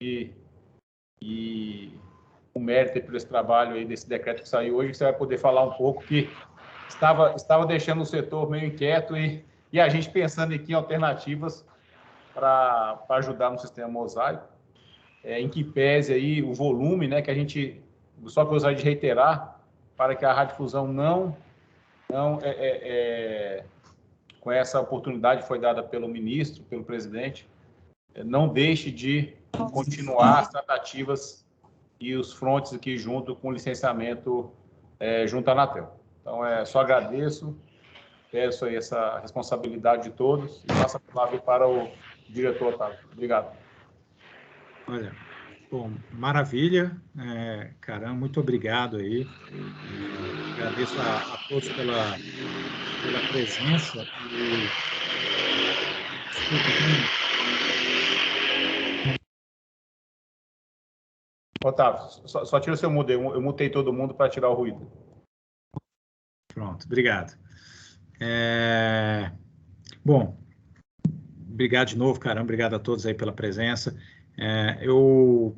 e o mérito por esse trabalho aí desse decreto que saiu hoje, que você vai poder falar um pouco, que estava deixando o setor meio inquieto e a gente pensando aqui em alternativas para ajudar no sistema mosaico, em que pese aí o volume, né, que a gente só gostaria de reiterar, para que a radiodifusão não com essa oportunidade que foi dada pelo ministro, pelo presidente, não deixe de continuar as tratativas e os frontes aqui junto com o licenciamento junto à Anatel. Então, só agradeço, peço aí essa responsabilidade de todos e passo a palavra para o diretor, Otávio. Obrigado. Olha, bom, maravilha, Caram, muito obrigado aí. Agradeço a todos pela presença e desculpa, Otávio, só tira o seu mudo, eu mutei todo mundo para tirar o ruído. Pronto, obrigado. Bom, obrigado de novo, Caram, obrigado a todos aí pela presença. Eu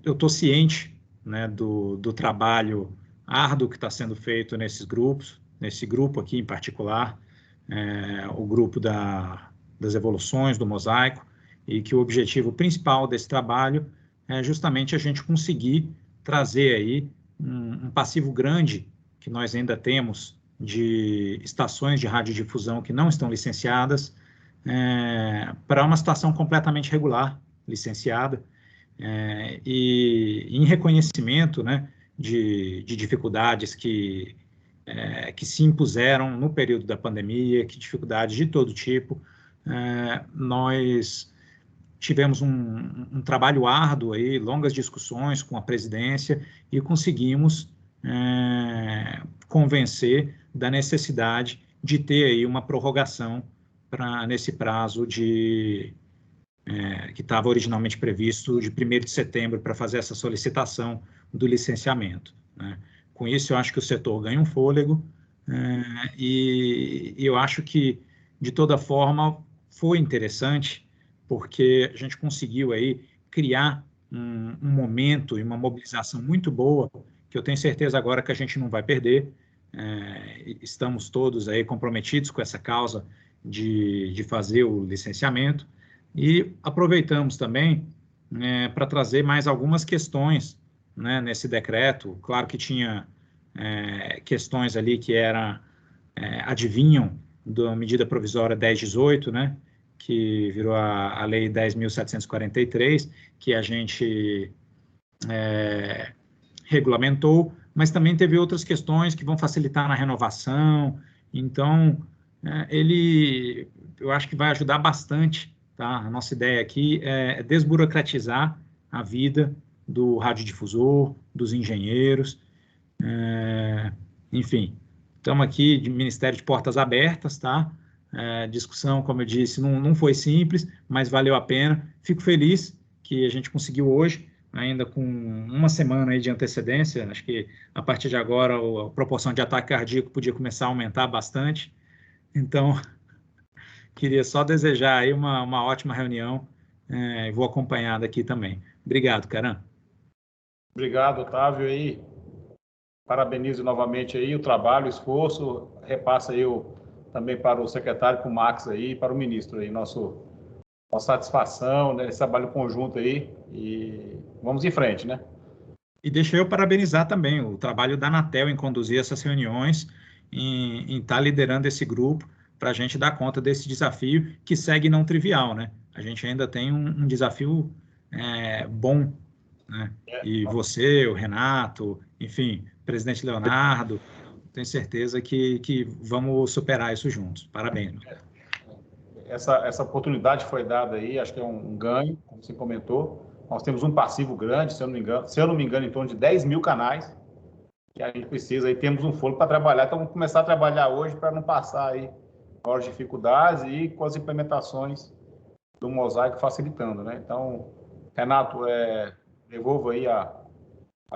estou ciente, né, do trabalho árduo que está sendo feito nesses grupos, nesse grupo aqui em particular, o grupo das evoluções do mosaico, e que o objetivo principal desse trabalho é justamente a gente conseguir trazer aí um passivo grande que nós ainda temos de estações de radiodifusão que não estão licenciadas para uma situação completamente regular, licenciada, e em reconhecimento, né, de dificuldades que se impuseram no período da pandemia, que dificuldades de todo tipo, nós tivemos um trabalho árduo aí, longas discussões com a presidência e conseguimos convencer da necessidade de ter aí uma prorrogação nesse prazo que estava originalmente previsto de 1º de setembro para fazer essa solicitação do licenciamento, né? Com isso, eu acho que o setor ganha um fôlego e eu acho que, de toda forma, foi interessante porque a gente conseguiu aí criar um momento e uma mobilização muito boa, que eu tenho certeza agora que a gente não vai perder. Estamos todos aí comprometidos com essa causa de fazer o licenciamento e aproveitamos também para trazer mais algumas questões, né, nesse decreto. Claro que tinha questões ali que adivinham da medida provisória 1018, né, que virou a Lei 10.743, que a gente regulamentou, mas também teve outras questões que vão facilitar na renovação. Então, eu acho que vai ajudar bastante, tá? A nossa ideia aqui é desburocratizar a vida do radiodifusor, dos engenheiros, enfim, estamos aqui de Ministério de Portas Abertas, tá? Discussão, como eu disse, não foi simples, mas valeu a pena. Fico feliz que a gente conseguiu hoje, ainda com uma semana aí de antecedência. Acho que a partir de agora a proporção de ataque cardíaco podia começar a aumentar bastante. Então, queria só desejar aí uma ótima reunião. Vou acompanhar daqui também. Obrigado, Caram. Obrigado, Otávio. Aí, parabenizo novamente aí o trabalho, o esforço. Repassa aí também para o secretário, para o Max aí, para o ministro aí, nossa satisfação, né, esse trabalho conjunto aí, e vamos em frente, né? E deixa eu parabenizar também o trabalho da Anatel em conduzir essas reuniões, em estar liderando esse grupo, para a gente dar conta desse desafio que segue não trivial, né? A gente ainda tem um desafio bom, né? E você, o Renato, enfim, o presidente Leonardo, tenho certeza que vamos superar isso juntos. Parabéns, meu cara. Essa oportunidade foi dada aí, acho que é um ganho, como você comentou. Nós temos um passivo grande, se eu não me engano, em torno de 10 mil canais, que a gente precisa, aí temos um fôlego para trabalhar. Então, vamos começar a trabalhar hoje para não passar aí maiores dificuldades e com as implementações do mosaico facilitando, né? Então, Renato, devolvo aí a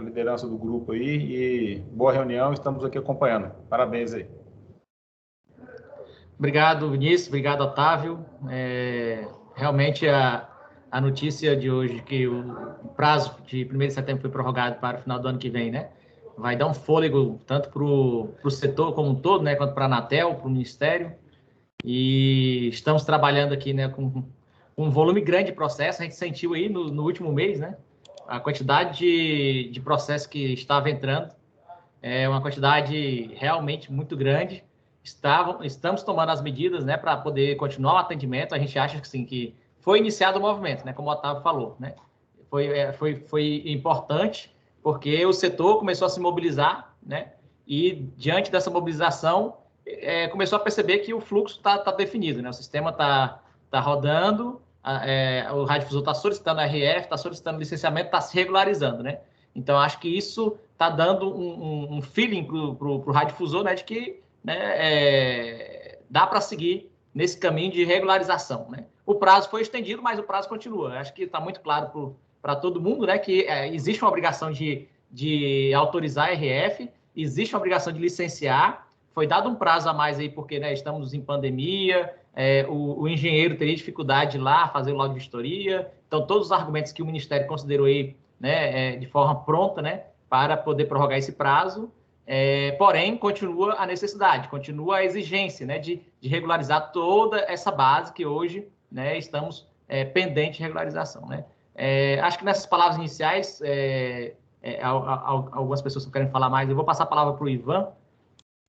liderança do grupo aí e boa reunião, estamos aqui acompanhando. Parabéns aí. Obrigado, Vinícius. Obrigado, Otávio. Realmente, a notícia de hoje que o prazo de 1º de setembro foi prorrogado para o final do ano que vem, né? Vai dar um fôlego tanto para o setor como um todo, né? Quanto para a Anatel, para o Ministério. E estamos trabalhando aqui, né? Com um volume grande de processos. A gente sentiu aí no último mês, né? A quantidade de processos que estava entrando é uma quantidade realmente muito grande. Estamos tomando as medidas, né? Para poder continuar o atendimento. A gente acha que sim, que foi iniciado o movimento, né? Como o Otávio falou, né? Foi importante, porque o setor começou a se mobilizar, né? E, diante dessa mobilização, começou a perceber que o fluxo está definido, né? O sistema está rodando, o radiodifusor está solicitando RF, está solicitando licenciamento, está se regularizando, né? Então, acho que isso está dando um feeling para o radiodifusor, né? De que, né, dá para seguir nesse caminho de regularização, né? O prazo foi estendido, mas o prazo continua. Acho que está muito claro para todo mundo, né, que existe uma obrigação de autorizar a RF, existe uma obrigação de licenciar. Foi dado um prazo a mais aí, porque, né, estamos em pandemia, o engenheiro teria dificuldade de ir lá fazer o laudo de vistoria. Então, todos os argumentos que o Ministério considerou aí, né, de forma pronta, né, para poder prorrogar esse prazo. Porém, continua a necessidade, continua a exigência, né, de regularizar toda essa base que hoje, né, estamos pendente de regularização, né? Acho que nessas palavras iniciais, algumas pessoas que querem falar mais, eu vou passar a palavra para o Ivan,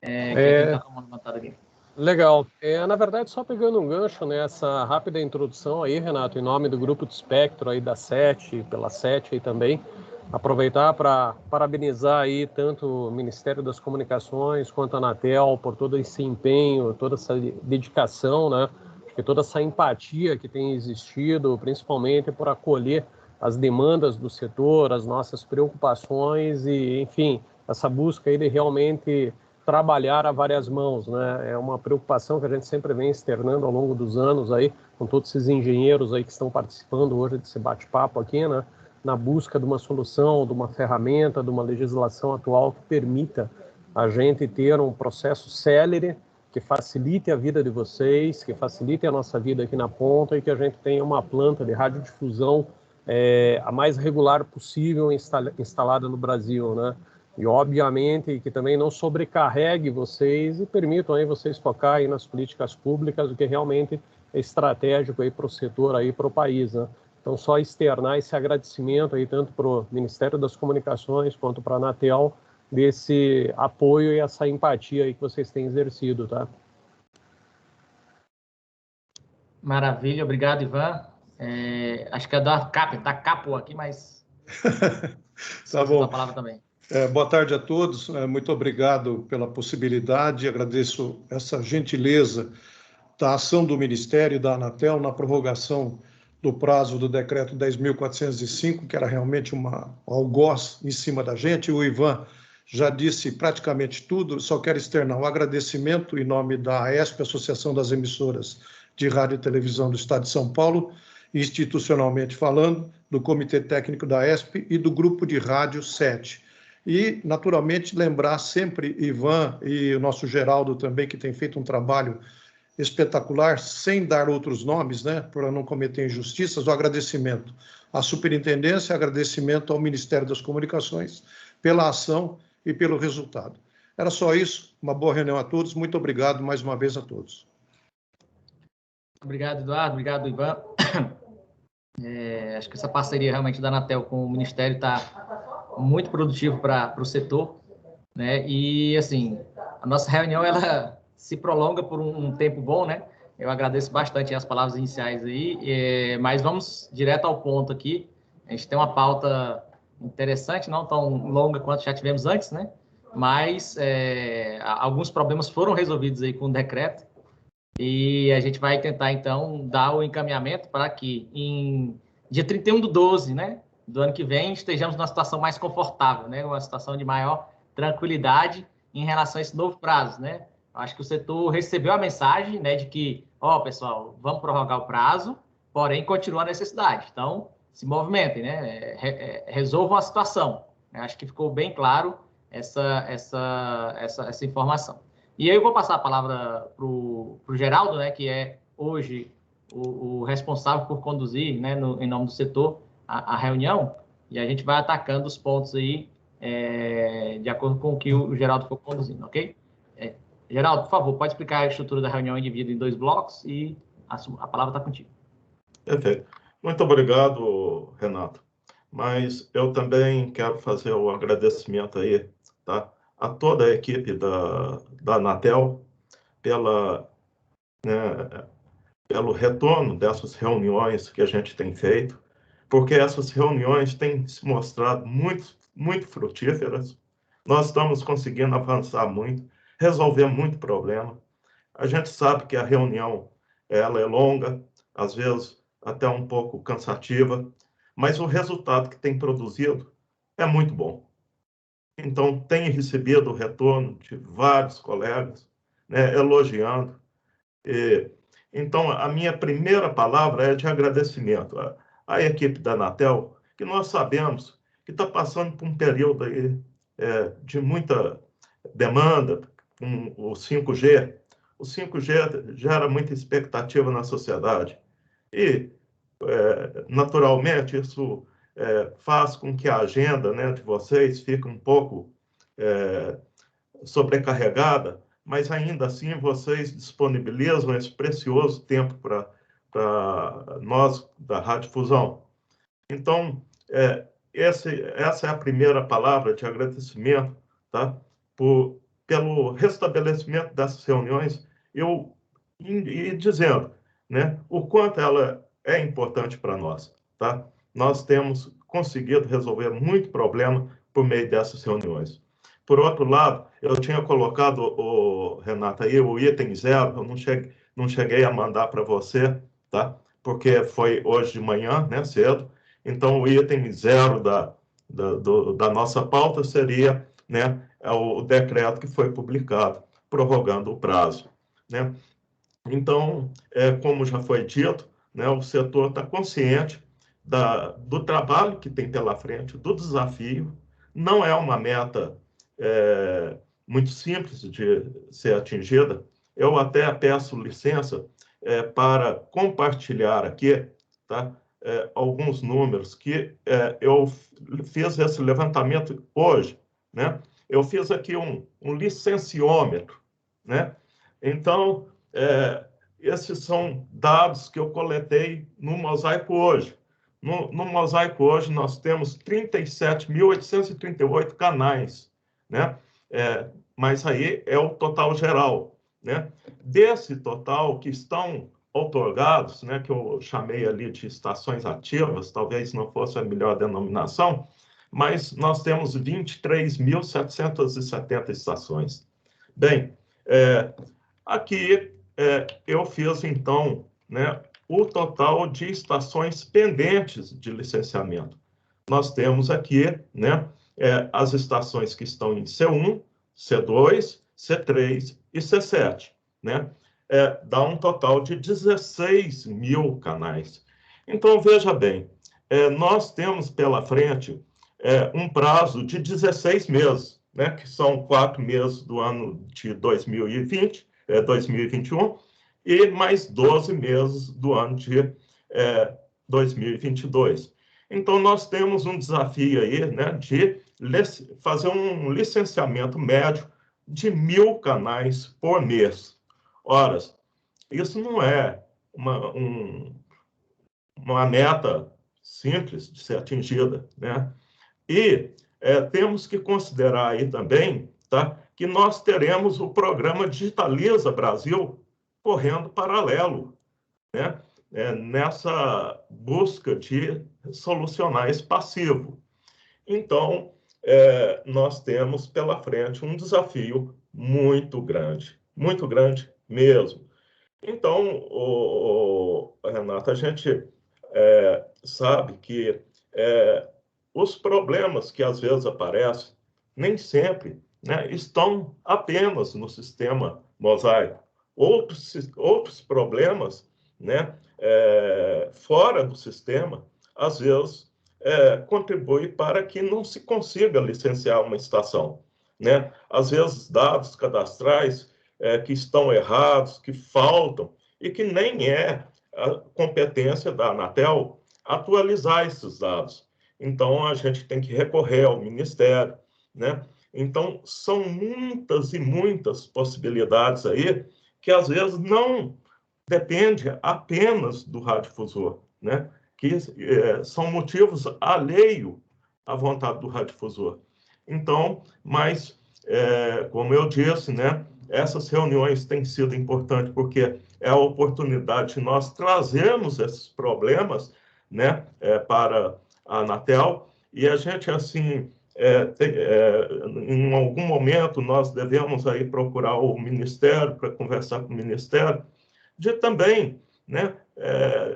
que é quem está tomando vontade aqui. Legal. Na verdade, só pegando um gancho nessa rápida introdução aí, Renato, em nome do Grupo de Espectro aí da SET, pela SET aí também, aproveitar para parabenizar aí tanto o Ministério das Comunicações quanto a Anatel por todo esse empenho, toda essa dedicação, né? E toda essa empatia que tem existido, principalmente por acolher as demandas do setor, as nossas preocupações e, enfim, essa busca aí de realmente trabalhar a várias mãos, né? É uma preocupação que a gente sempre vem externando ao longo dos anos aí, com todos esses engenheiros aí que estão participando hoje desse bate-papo aqui, né? Na busca de uma solução, de uma ferramenta, de uma legislação atual que permita a gente ter um processo célere, que facilite a vida de vocês, que facilite a nossa vida aqui na ponta e que a gente tenha uma planta de radiodifusão a mais regular possível instalada no Brasil, né? E, obviamente, que também não sobrecarregue vocês e permitam aí vocês focar aí nas políticas públicas, o que realmente é estratégico aí para o setor, aí para o país, né? Então, só externar esse agradecimento aí tanto para o Ministério das Comunicações quanto para a Anatel, desse apoio e essa empatia aí que vocês têm exercido, tá? Maravilha, obrigado, Ivan. Acho que é da Capo aqui, mas... Tá bom. A palavra também. Boa tarde a todos, muito obrigado pela possibilidade, agradeço essa gentileza da ação do Ministério e da Anatel na prorrogação do prazo do decreto 10.405, que era realmente um algoz em cima da gente. O Ivan já disse praticamente tudo, só quero externar um agradecimento em nome da AESP, Associação das Emissoras de Rádio e Televisão do Estado de São Paulo, institucionalmente falando, do Comitê Técnico da AESP e do Grupo de Rádio 7. E, naturalmente, lembrar sempre Ivan e o nosso Geraldo também, que tem feito um trabalho espetacular, sem dar outros nomes, né, para não cometer injustiças, o agradecimento à Superintendência, agradecimento ao Ministério das Comunicações pela ação e pelo resultado. Era só isso, uma boa reunião a todos, muito obrigado mais uma vez a todos. Obrigado, Eduardo, obrigado, Ivan. Acho que essa parceria realmente da Anatel com o Ministério está muito produtivo para o setor, né? E, assim, a nossa reunião, ela se prolonga por um tempo bom, né? Eu agradeço bastante as palavras iniciais aí, mas vamos direto ao ponto aqui. A gente tem uma pauta interessante, não tão longa quanto já tivemos antes, né? Mas alguns problemas foram resolvidos aí com o decreto e a gente vai tentar, então, dar o encaminhamento para que em dia 31/12, né, do ano que vem, estejamos numa situação mais confortável, né? Uma situação de maior tranquilidade em relação a esse novo prazo, né? Acho que o setor recebeu a mensagem, né, de que, pessoal, vamos prorrogar o prazo, porém continua a necessidade. Então, se movimentem, né? Resolvam a situação. Acho que ficou bem claro essa informação. E aí eu vou passar a palavra para o Geraldo, né, que é hoje o responsável por conduzir, né, em nome do setor, a reunião, e a gente vai atacando os pontos aí de acordo com o que o Geraldo for conduzindo, ok? Geraldo, por favor, pode explicar a estrutura da reunião dividida em 2 blocos e a palavra está contigo. Perfeito. Muito obrigado, Renato. Mas eu também quero fazer o agradecimento aí, tá, a toda a equipe da Anatel pelo retorno dessas reuniões que a gente tem feito, porque essas reuniões têm se mostrado muito frutíferas. Nós estamos conseguindo avançar muito, resolver muito problema. A gente sabe que a reunião ela é longa, às vezes até um pouco cansativa, mas o resultado que tem produzido é muito bom. Então, tenho recebido o retorno de vários colegas, né, elogiando. Então, a minha primeira palavra é de agradecimento à equipe da Anatel, que nós sabemos que está passando por um período aí, de muita demanda com o 5G. O 5G gera muita expectativa na sociedade e, naturalmente, isso faz com que a agenda, né, de vocês fique um pouco sobrecarregada, mas ainda assim vocês disponibilizam esse precioso tempo para nós da Rádio Fusão. Então, essa é a primeira palavra de agradecimento, tá? Pelo restabelecimento dessas reuniões, e dizendo, né, o quanto ela é importante para nós, tá? Nós temos conseguido resolver muito problema por meio dessas reuniões. Por outro lado, eu tinha colocado, Renata, aí o item 0, eu não cheguei a mandar para você, tá? Porque foi hoje de manhã, né, cedo. Então, o item 0 da nossa pauta seria, né, o decreto que foi publicado, prorrogando o prazo, né? Então, como já foi dito, né, o setor está consciente do trabalho que tem pela frente, do desafio. Não é uma meta muito simples de ser atingida. Eu até peço licença para compartilhar aqui, tá, alguns números que eu fiz esse levantamento hoje, né? Eu fiz aqui um licenciômetro, né? Então, esses são dados que eu coletei no Mosaico hoje. No Mosaico hoje, nós temos 37.838 canais, né? Mas aí é o total geral, né? Desse total que estão outorgados, né, que eu chamei ali de estações ativas, talvez não fosse a melhor denominação, mas nós temos 23.770 estações. Bem, aqui eu fiz, então, né, o total de estações pendentes de licenciamento. Nós temos aqui, né, as estações que estão em C1, C2, C3 e C7, né? Dá um total de 16 mil canais. Então, veja bem, nós temos pela frente um prazo de 16 meses, né, que são 4 meses do ano de 2020, 2021, e mais 12 meses do ano de 2022. Então, nós temos um desafio aí, né, de fazer um licenciamento médio de 1.000 canais por mês. Ora, isso não é uma meta simples de ser atingida, né? E temos que considerar aí também, tá, que nós teremos o programa Digitaliza Brasil correndo paralelo, né? Nessa busca de solucionar esse passivo. Então, nós temos pela frente um desafio muito grande mesmo. Então, Renata, a gente sabe que os problemas que às vezes aparecem, nem sempre, né, estão apenas no sistema Mosaico. Outros problemas, né, fora do sistema, às vezes, contribuem para que não se consiga licenciar uma estação, né? Às vezes, dados cadastrais que estão errados, que faltam, e que nem é a competência da Anatel atualizar esses dados. Então, a gente tem que recorrer ao Ministério, né? Então, são muitas e muitas possibilidades aí que, às vezes, não depende apenas do radiodifusor, né? Que são motivos alheios à vontade do radiodifusor. Então, mas, como eu disse, né? Essas reuniões têm sido importantes porque é a oportunidade de nós trazermos esses problemas, né, para a Anatel, e a gente, assim, em algum momento, nós devemos aí procurar o Ministério para conversar com o Ministério, de também, né,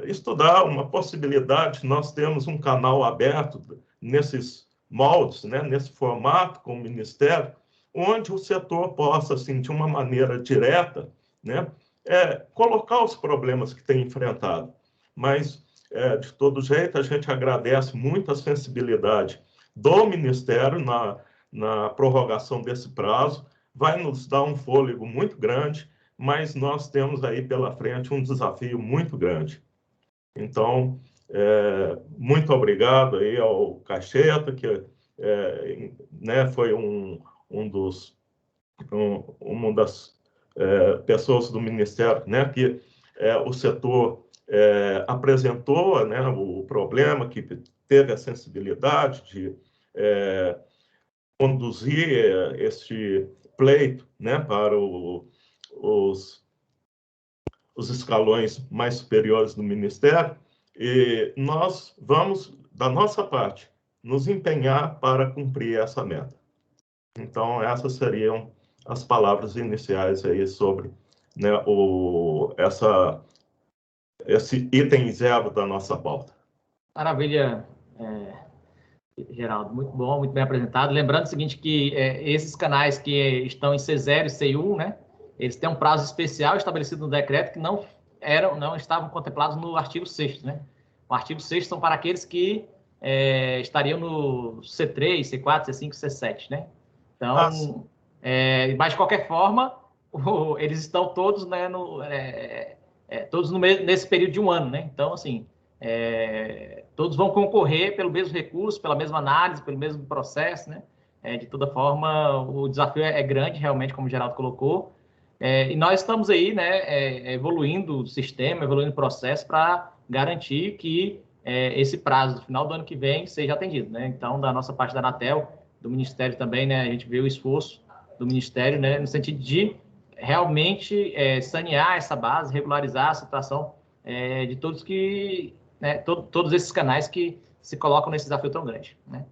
estudar uma possibilidade. Nós temos um canal aberto nesses moldes, né, nesse formato com o Ministério, onde o setor possa, assim, de uma maneira direta, né, colocar os problemas que tem enfrentado. Mas, de todo jeito, a gente agradece muito a sensibilidade do Ministério na prorrogação desse prazo. Vai nos dar um fôlego muito grande, mas nós temos aí pela frente um desafio muito grande. Então, muito obrigado aí ao Cacheta, que né, foi uma das pessoas do Ministério, né, que o setor apresentou, né, o problema, que teve a sensibilidade de conduzir este pleito, né, para os escalões mais superiores do Ministério, e nós vamos, da nossa parte, nos empenhar para cumprir essa meta. Então, essas seriam as palavras iniciais aí sobre, né, esse item 0 da nossa pauta. Maravilha, Geraldo, muito bom, muito bem apresentado. Lembrando o seguinte, que esses canais que estão em C0 e C1, né, eles têm um prazo especial estabelecido no decreto que não estavam contemplados no artigo 6º, né? O artigo 6º são para aqueles que estariam no C3, C4, C5, C7, né? Então, mas de qualquer forma, eles estão todos, né, nesse período de um ano, né? Então, assim, todos vão concorrer pelo mesmo recurso, pela mesma análise, pelo mesmo processo, né? De toda forma, o desafio é grande, realmente, como o Geraldo colocou. E nós estamos aí, né, evoluindo o sistema, evoluindo o processo para garantir que esse prazo, do final do ano que vem, seja atendido, né? Então, da nossa parte da Anatel, do Ministério também, né, a gente vê o esforço do Ministério, né, no sentido de realmente sanear essa base, regularizar a situação de todos que, né, todos esses canais que se colocam nesse desafio tão grande, né?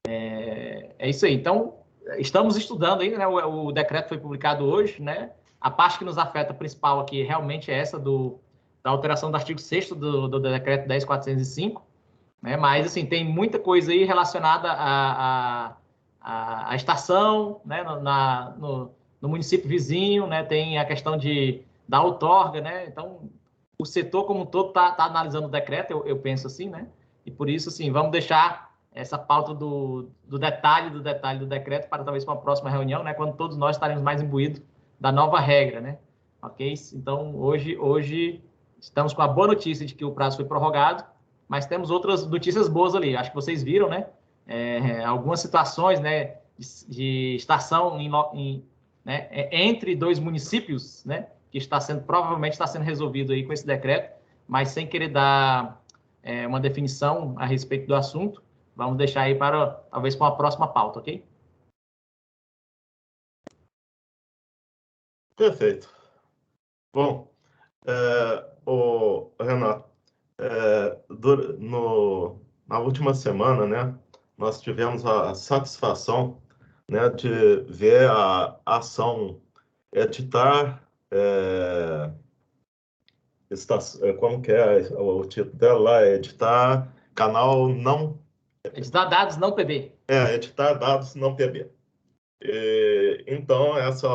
É isso aí. Então, estamos estudando ainda, né? O decreto foi publicado hoje, né? A parte que nos afeta principal aqui realmente é essa da alteração do artigo 6º do decreto 10.405, né? Mas, assim, tem muita coisa aí relacionada à estação, né? No município vizinho, né? Tem a questão da outorga, né? Então, o setor como um todo está analisando o decreto, eu penso assim, né? E por isso, assim, vamos deixar essa pauta do detalhe do decreto para talvez uma próxima reunião, né? Quando todos nós estaremos mais imbuídos da nova regra, né? Ok? Então, hoje estamos com a boa notícia de que o prazo foi prorrogado, mas temos outras notícias boas ali. Acho que vocês viram, né? Algumas situações, né? De estação né? Entre dois municípios, né? Que provavelmente está sendo resolvido aí com esse decreto, mas sem querer dar uma definição a respeito do assunto. Vamos deixar aí talvez para uma próxima pauta, ok? Perfeito. Bom, Renato, na última semana, né, nós tivemos a satisfação, né, de ver a ação editar, como que é o título dela lá? Editar canal não... Editar dados não PB. Editar dados não PB. Então, essa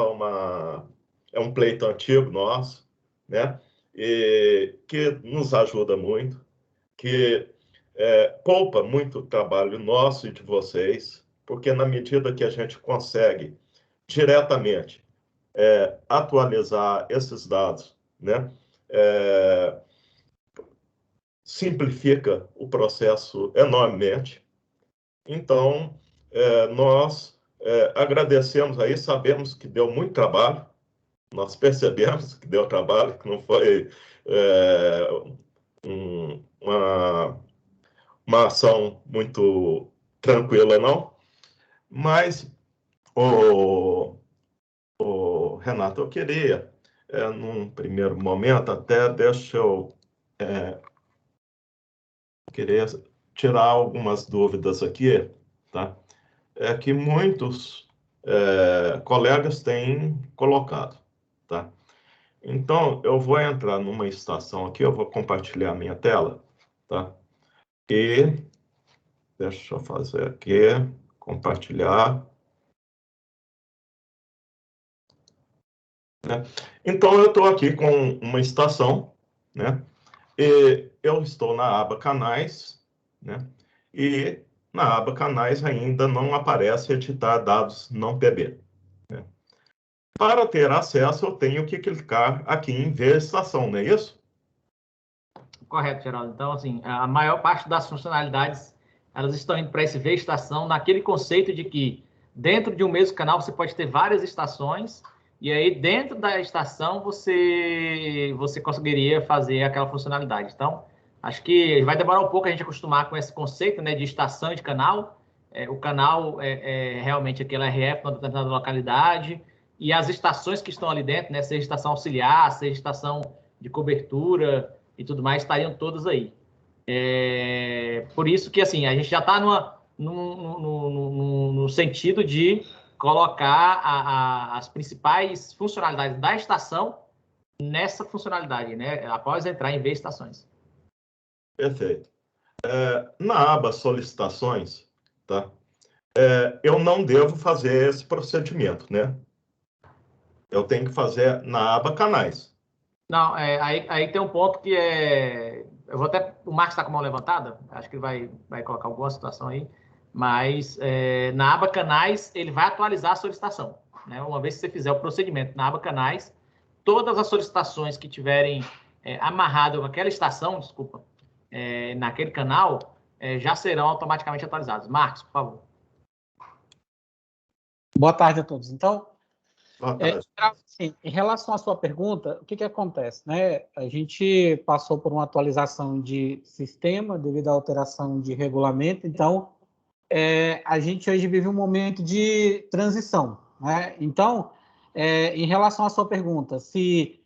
é um pleito antigo nosso, né? Que nos ajuda muito, que poupa muito o trabalho nosso e de vocês, porque na medida que a gente consegue diretamente atualizar esses dados, né? simplifica o processo enormemente. Então, nós agradecemos aí, sabemos que deu muito trabalho, nós percebemos que deu trabalho, que não foi uma ação muito tranquila, não. Mas, Renato, eu queria, num primeiro momento, até deixa eu queria tirar algumas dúvidas aqui, tá? É que muitos colegas têm colocado, tá? Então, eu vou entrar numa estação aqui, eu vou compartilhar a minha tela, tá? E deixa eu fazer aqui, compartilhar. Né? Então, eu estou aqui com uma estação, né? E eu estou na aba Canais, né? E na aba Canais ainda não aparece editar dados não PB. Né? Para ter acesso, eu tenho que clicar aqui em Ver Estação, não é isso? Correto, Geraldo. Então, assim, a maior parte das funcionalidades, elas estão indo para esse Ver Estação, naquele conceito de que dentro de um mesmo canal você pode ter várias estações, e aí dentro da estação você conseguiria fazer aquela funcionalidade. Então, acho que vai demorar um pouco a gente acostumar com esse conceito, né, de estação e de canal. O canal é realmente aquele RF numa determinada localidade, e as estações que estão ali dentro, né, seja estação auxiliar, seja estação de cobertura e tudo mais, estariam todas aí. Por isso que, assim, a gente já está no sentido de colocar as principais funcionalidades da estação nessa funcionalidade, né? Após entrar em Ver Estações. Perfeito. Na aba Solicitações, tá? Eu não devo fazer esse procedimento, né? Eu tenho que fazer na aba Canais. Não, aí tem um ponto que eu vou até... O Marcos está com a mão levantada, acho que ele vai colocar alguma situação aí, mas na aba Canais, ele vai atualizar a solicitação. Né? Uma vez que você fizer o procedimento na aba Canais, todas as solicitações que tiverem amarrado com aquela estação, desculpa, naquele canal, já serão automaticamente atualizadas. Marcos, por favor. Boa tarde a todos. Então, Boa tarde. Assim, em relação à sua pergunta, o que acontece? Né? A gente passou por uma atualização de sistema devido à alteração de regulamento, então a gente hoje vive um momento de transição. Né? Então, em relação à sua pergunta, se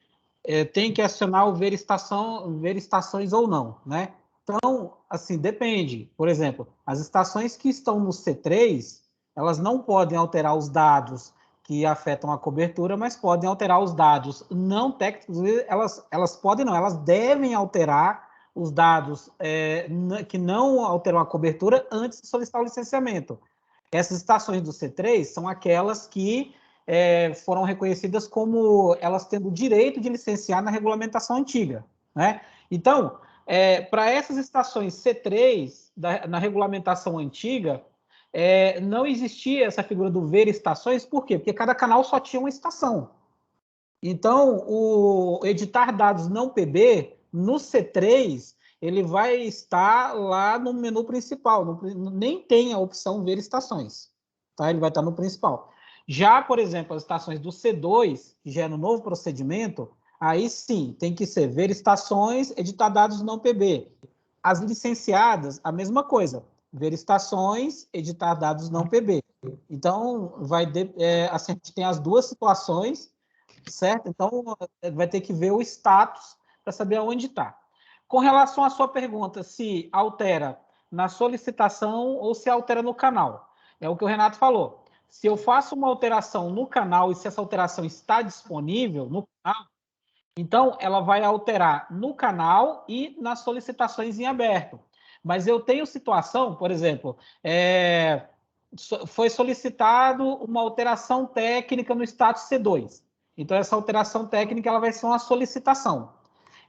tem que acionar o ver estações ou não, né? Então, assim, depende. Por exemplo, as estações que estão no C3, elas não podem alterar os dados que afetam a cobertura, mas podem alterar os dados não técnicos. Elas podem não, elas devem alterar os dados que não alteram a cobertura antes de solicitar o licenciamento. Essas estações do C3 são aquelas que foram reconhecidas como elas tendo o direito de licenciar na regulamentação antiga. Né? Então, para essas estações C3, na regulamentação antiga, não existia essa figura do ver estações, por quê? Porque cada canal só tinha uma estação. Então, o editar dados não PB, no C3, ele vai estar lá no menu principal, nem tem a opção ver estações, tá? Ele vai estar no principal. Já, por exemplo, as estações do C2, que já é no novo procedimento, aí sim, tem que ser ver estações, editar dados não PB. As licenciadas, a mesma coisa, ver estações, editar dados não PB. Então, assim, a gente tem as duas situações, certo? Então, vai ter que ver o status para saber aonde está. Com relação à sua pergunta, se altera na solicitação ou se altera no canal, é o que o Renato falou. Se eu faço uma alteração no canal e se essa alteração está disponível no canal, então ela vai alterar no canal e nas solicitações em aberto. Mas eu tenho situação, por exemplo, foi solicitado uma alteração técnica no status C2. Então, essa alteração técnica ela vai ser uma solicitação.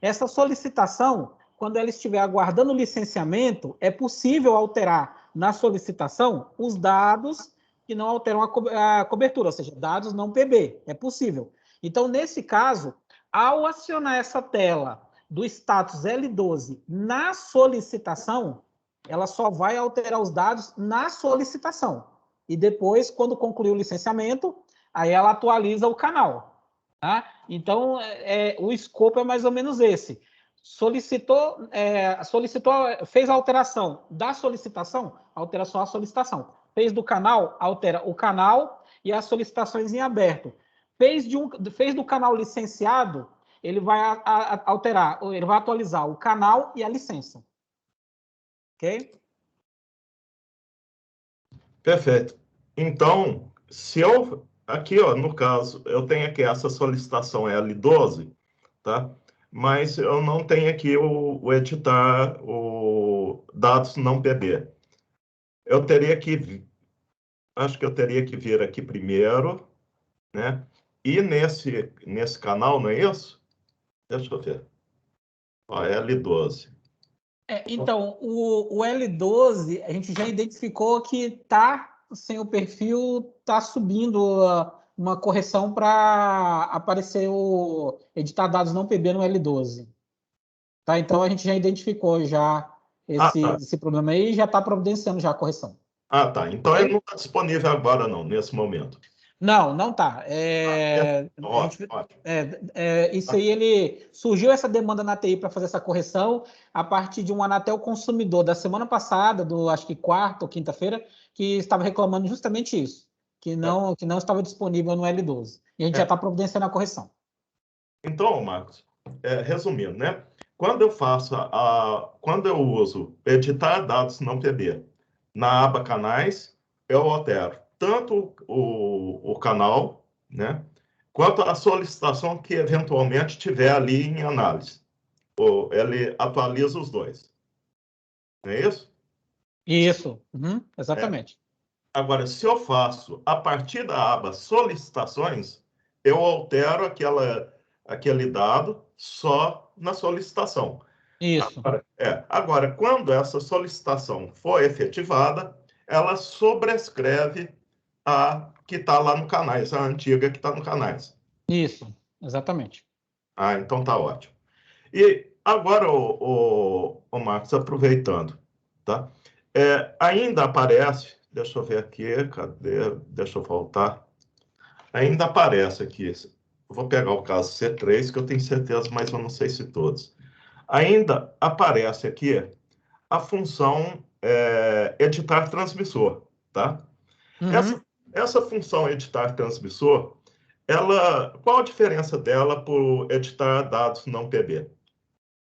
Essa solicitação, quando ela estiver aguardando o licenciamento, é possível alterar na solicitação os dados que não alteram a cobertura, ou seja, dados não PB. É possível. Então, nesse caso, ao acionar essa tela do status L12 na solicitação, ela só vai alterar os dados na solicitação. E depois, quando concluir o licenciamento, aí ela atualiza o canal. Tá? Então, o escopo é mais ou menos esse. Solicitou, fez a alteração da solicitação, altera só a solicitação. Fez do canal, altera o canal e as solicitações em aberto. Fez do canal licenciado, ele vai alterar, ele vai atualizar o canal e a licença. Ok? Perfeito. Então, se eu, aqui, ó, no caso, eu tenho aqui essa solicitação L12, tá? Mas eu não tenho aqui o editar o dados não PB. Eu teria que, acho que eu teria que vir aqui primeiro, né? E nesse canal, não é isso? Deixa eu ver. Ó, L12. Então, o L12, a gente já identificou que está sem o perfil, está subindo uma correção para aparecer o editar dados não PB no L12. Tá? Então, a gente já identificou já esse problema aí e já está providenciando já a correção. Ah, tá. Então, ele não está disponível agora, não, nesse momento. Não está. Isso aí, surgiu essa demanda na TI para fazer essa correção a partir de um Anatel consumidor da semana passada, acho que quarta ou quinta-feira, que estava reclamando justamente isso, que não estava disponível no L12. E a gente já está providenciando a correção. Então, Marcos, resumindo, né? Quando eu uso editar dados não PB na aba canais, eu altero tanto o canal, né, quanto a solicitação que eventualmente tiver ali em análise. Ele atualiza os dois. Não é isso? Isso, exatamente. Agora, se eu faço a partir da aba solicitações, eu altero aquele dado só na solicitação. Isso. Agora, quando essa solicitação for efetivada, ela sobrescreve a que está lá no canais, a antiga que está no canais. Isso, exatamente. Então tá ótimo. E agora, o Marcos, aproveitando, tá? Ainda aparece, deixa eu ver aqui, cadê? Deixa eu voltar. Ainda aparece aqui, vou pegar o caso C3, que eu tenho certeza, mas eu não sei se todos. Ainda aparece aqui a função editar transmissor, tá? Essa função editar transmissor, qual a diferença dela por editar dados não PB?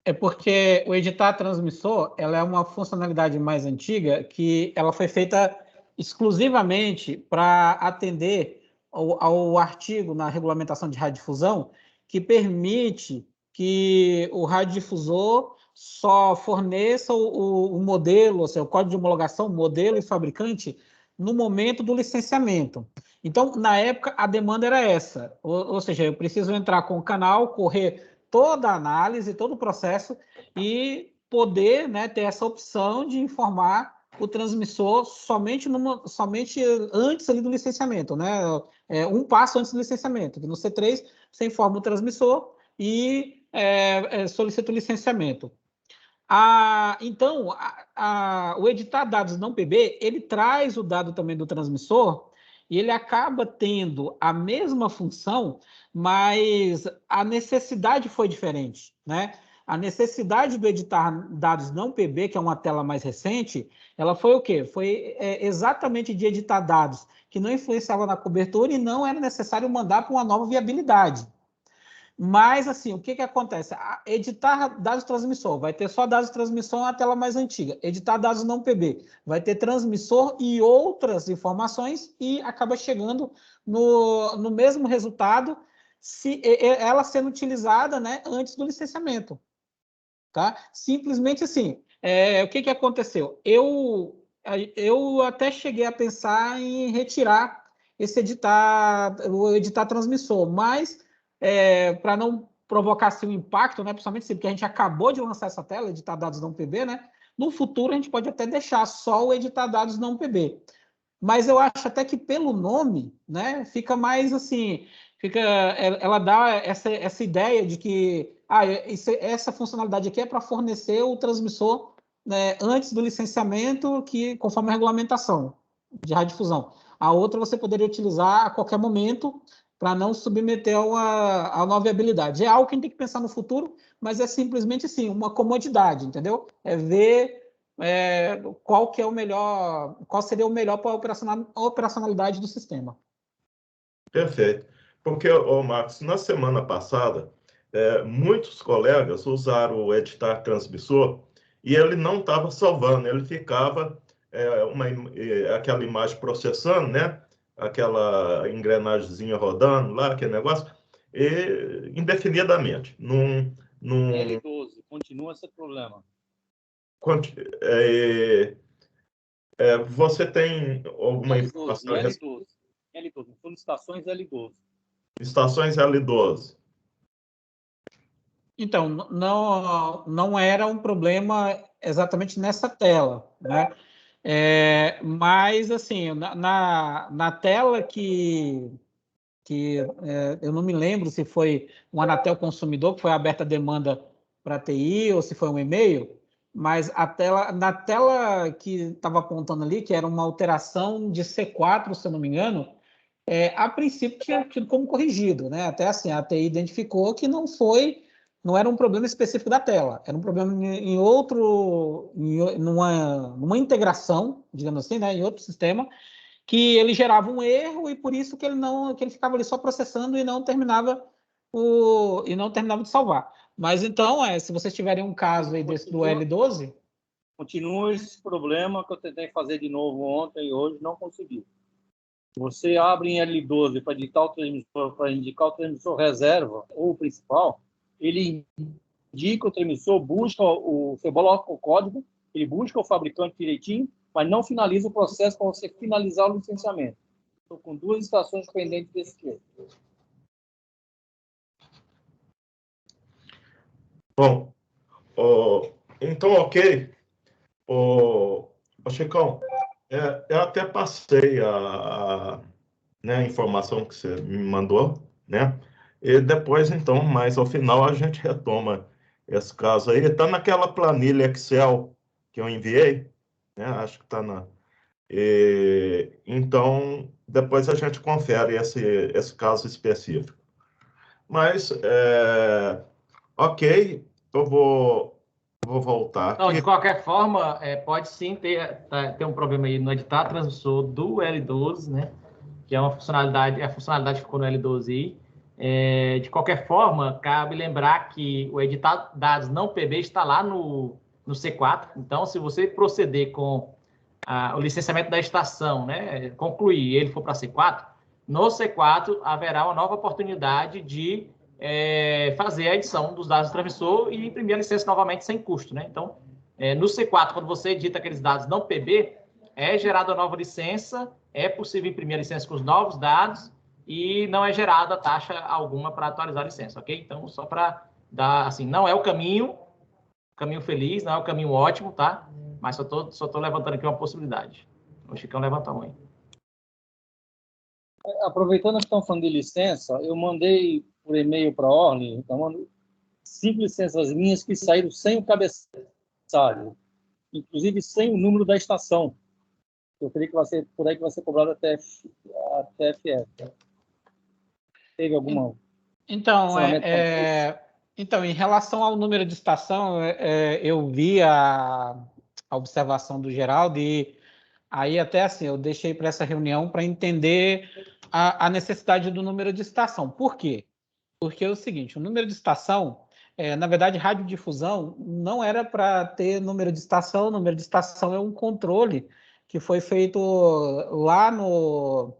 É porque o editar transmissor, ela é uma funcionalidade mais antiga que ela foi feita exclusivamente para atender ao artigo na regulamentação de radiodifusão que permite que o radiodifusor só forneça o modelo, ou seja, o código de homologação, modelo e fabricante no momento do licenciamento. Então, na época, a demanda era essa, ou seja, eu preciso entrar com o canal, correr toda a análise, todo o processo e poder, né, ter essa opção de informar o transmissor somente antes ali do licenciamento, né? Um passo antes do licenciamento. No C3, você informa o transmissor e solicita o licenciamento. Então, o editar dados não PB, ele traz o dado também do transmissor e ele acaba tendo a mesma função, mas a necessidade foi diferente, né? A necessidade do editar dados não PB, que é uma tela mais recente, ela foi o quê? Foi exatamente de editar dados que não influenciavam na cobertura e não era necessário mandar para uma nova viabilidade. Mas, assim, o que acontece? Editar dados transmissor, vai ter só dados de transmissão na tela mais antiga. Editar dados não PB, vai ter transmissor e outras informações e acaba chegando no mesmo resultado se ela sendo utilizada, né, antes do licenciamento. Tá? Simplesmente assim, o que aconteceu? Eu até cheguei a pensar em retirar o editar transmissor, mas para não provocar assim, um impacto, né, principalmente assim, porque a gente acabou de lançar essa tela, editar dados não PB, né? No futuro a gente pode até deixar só o editar dados não PB. Mas eu acho até que pelo nome, né, fica mais assim, ela dá essa ideia de que essa funcionalidade aqui é para fornecer o transmissor, né, antes do licenciamento, conforme a regulamentação de radiodifusão. A outra você poderia utilizar a qualquer momento para não submeter a uma viabilidade. É algo que a gente tem que pensar no futuro, mas é simplesmente assim, uma comodidade, entendeu? É ver qual seria o melhor para a operacionalidade do sistema. Perfeito. Porque, Marcos, na semana passada, muitos colegas usaram o editar transmissor e ele não estava salvando, ele ficava aquela imagem processando, né? Aquela engrenagemzinha rodando lá, aquele negócio, indefinidamente. L12, continua esse problema. Você tem alguma informação? L12, solicitações L12. Estações L12. Então, não era um problema exatamente nessa tela, né? Mas, assim, na tela que eu não me lembro se foi um Anatel consumidor, que foi aberta a demanda para a TI, ou se foi um e-mail, mas na tela que estava apontando ali, que era uma alteração de C4, se eu não me engano, a princípio tinha tido como corrigido, né? Até assim, a TI identificou que não era um problema específico da tela, era um problema numa integração, digamos assim, né, em outro sistema, que ele gerava um erro e por isso que ele ficava ali só processando e não terminava de salvar. Mas então, se vocês tiverem um caso aí desse do L12... Continua esse problema que eu tentei fazer de novo ontem e hoje não consegui. Você abre em L12 para indicar o transmissor reserva ou o principal, ele indica o transmissor, você coloca o código, ele busca o fabricante direitinho, mas não finaliza o processo para você finalizar o licenciamento. Estou com 2 estações pendentes desse quê. Bom, então, ok. Chicão, eu até passei a informação que você me mandou, né? E depois, então, mais ao final, a gente retoma esse caso aí. Está naquela planilha Excel que eu enviei, né? Acho que está na... Então, depois a gente confere esse caso específico. Mas, ok, eu vou voltar Não, aqui. de qualquer forma, pode sim ter um problema aí no editar transmissor do L12, né? Que é a funcionalidade que ficou no L12i. De qualquer forma, cabe lembrar que o editar dados não PB está lá no C4. Então, se você proceder com o licenciamento da estação, né, concluir e ele for para C4, no C4 haverá uma nova oportunidade de fazer a edição dos dados do transmissor e imprimir a licença novamente sem custo, né? Então, no C4, quando você edita aqueles dados não PB, é gerada a nova licença, é possível imprimir a licença com os novos dados e não é gerada taxa alguma para atualizar a licença, ok? Então, só para dar, assim, não é o caminho feliz, não é o caminho ótimo, tá? Mas só tô levantando aqui uma possibilidade. O Chicão levantou a mão aí. Aproveitando que estão falando de licença, eu mandei por e-mail para a Orly, então, 5 licenças minhas que saíram sem o cabeçalho, inclusive sem o número da estação. Eu creio que vai ser por aí que vai ser cobrado até TFF. Teve alguma... Então, em relação ao número de estação, eu vi a observação do Geraldo e aí até assim, eu deixei para essa reunião para entender a necessidade do número de estação. Por quê? Porque é o seguinte, o número de estação, na verdade, radiodifusão não era para ter número de estação. O número de estação é um controle que foi feito lá no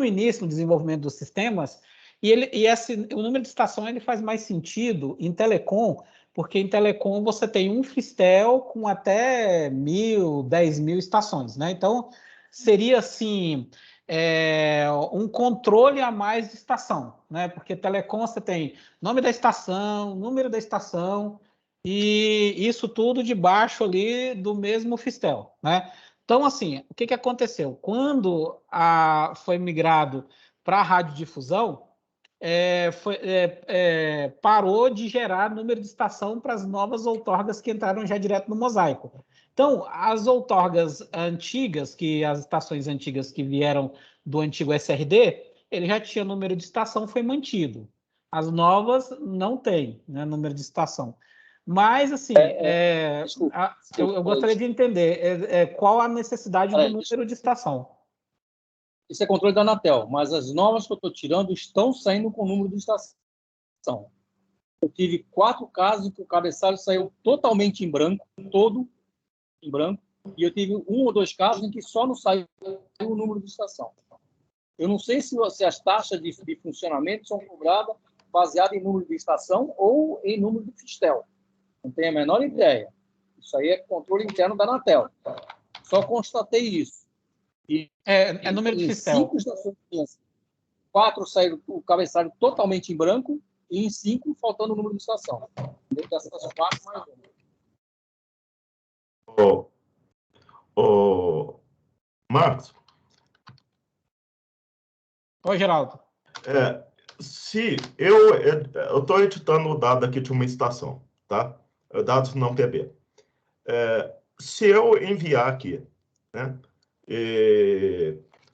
início do desenvolvimento dos sistemas, o número de estação ele faz mais sentido em telecom, porque em telecom você tem um Fristel com até 1.000, 10.000 estações, né? Então, seria assim, um controle a mais de estação, né? Porque telecom você tem nome da estação, número da estação, e isso tudo debaixo ali do mesmo Fristel, né? Então, assim, o que aconteceu? Quando foi migrado para a radiodifusão, parou de gerar número de estação para as novas outorgas que entraram já direto no mosaico. Então, as outorgas antigas, as estações antigas que vieram do antigo SRD, ele já tinha número de estação, foi mantido. As novas não tem, né, número de estação. Mas, assim, eu gostaria de entender qual a necessidade do número de estação. Isso é controle da Anatel, mas as novas que eu estou tirando estão saindo com o número de estação. Eu tive 4 casos em que o cabeçalho saiu totalmente em branco, todo em branco, e eu tive 1 ou 2 casos em que só não saiu o número de estação. Eu não sei se as taxas de funcionamento são cobradas baseadas em número de estação ou em número de fistel. Não tenho a menor ideia. Isso aí é controle interno da Anatel. Só constatei isso. É número de fistel. 5 estações, 4 saíram o cabeçalho totalmente em branco e em 5 faltando o número de estação. Dentro dessas 4, mais uma. Marcos. Oi, Geraldo. Se eu estou editando o dado aqui de uma estação, tá? Dados não PB. Se eu enviar aqui, né?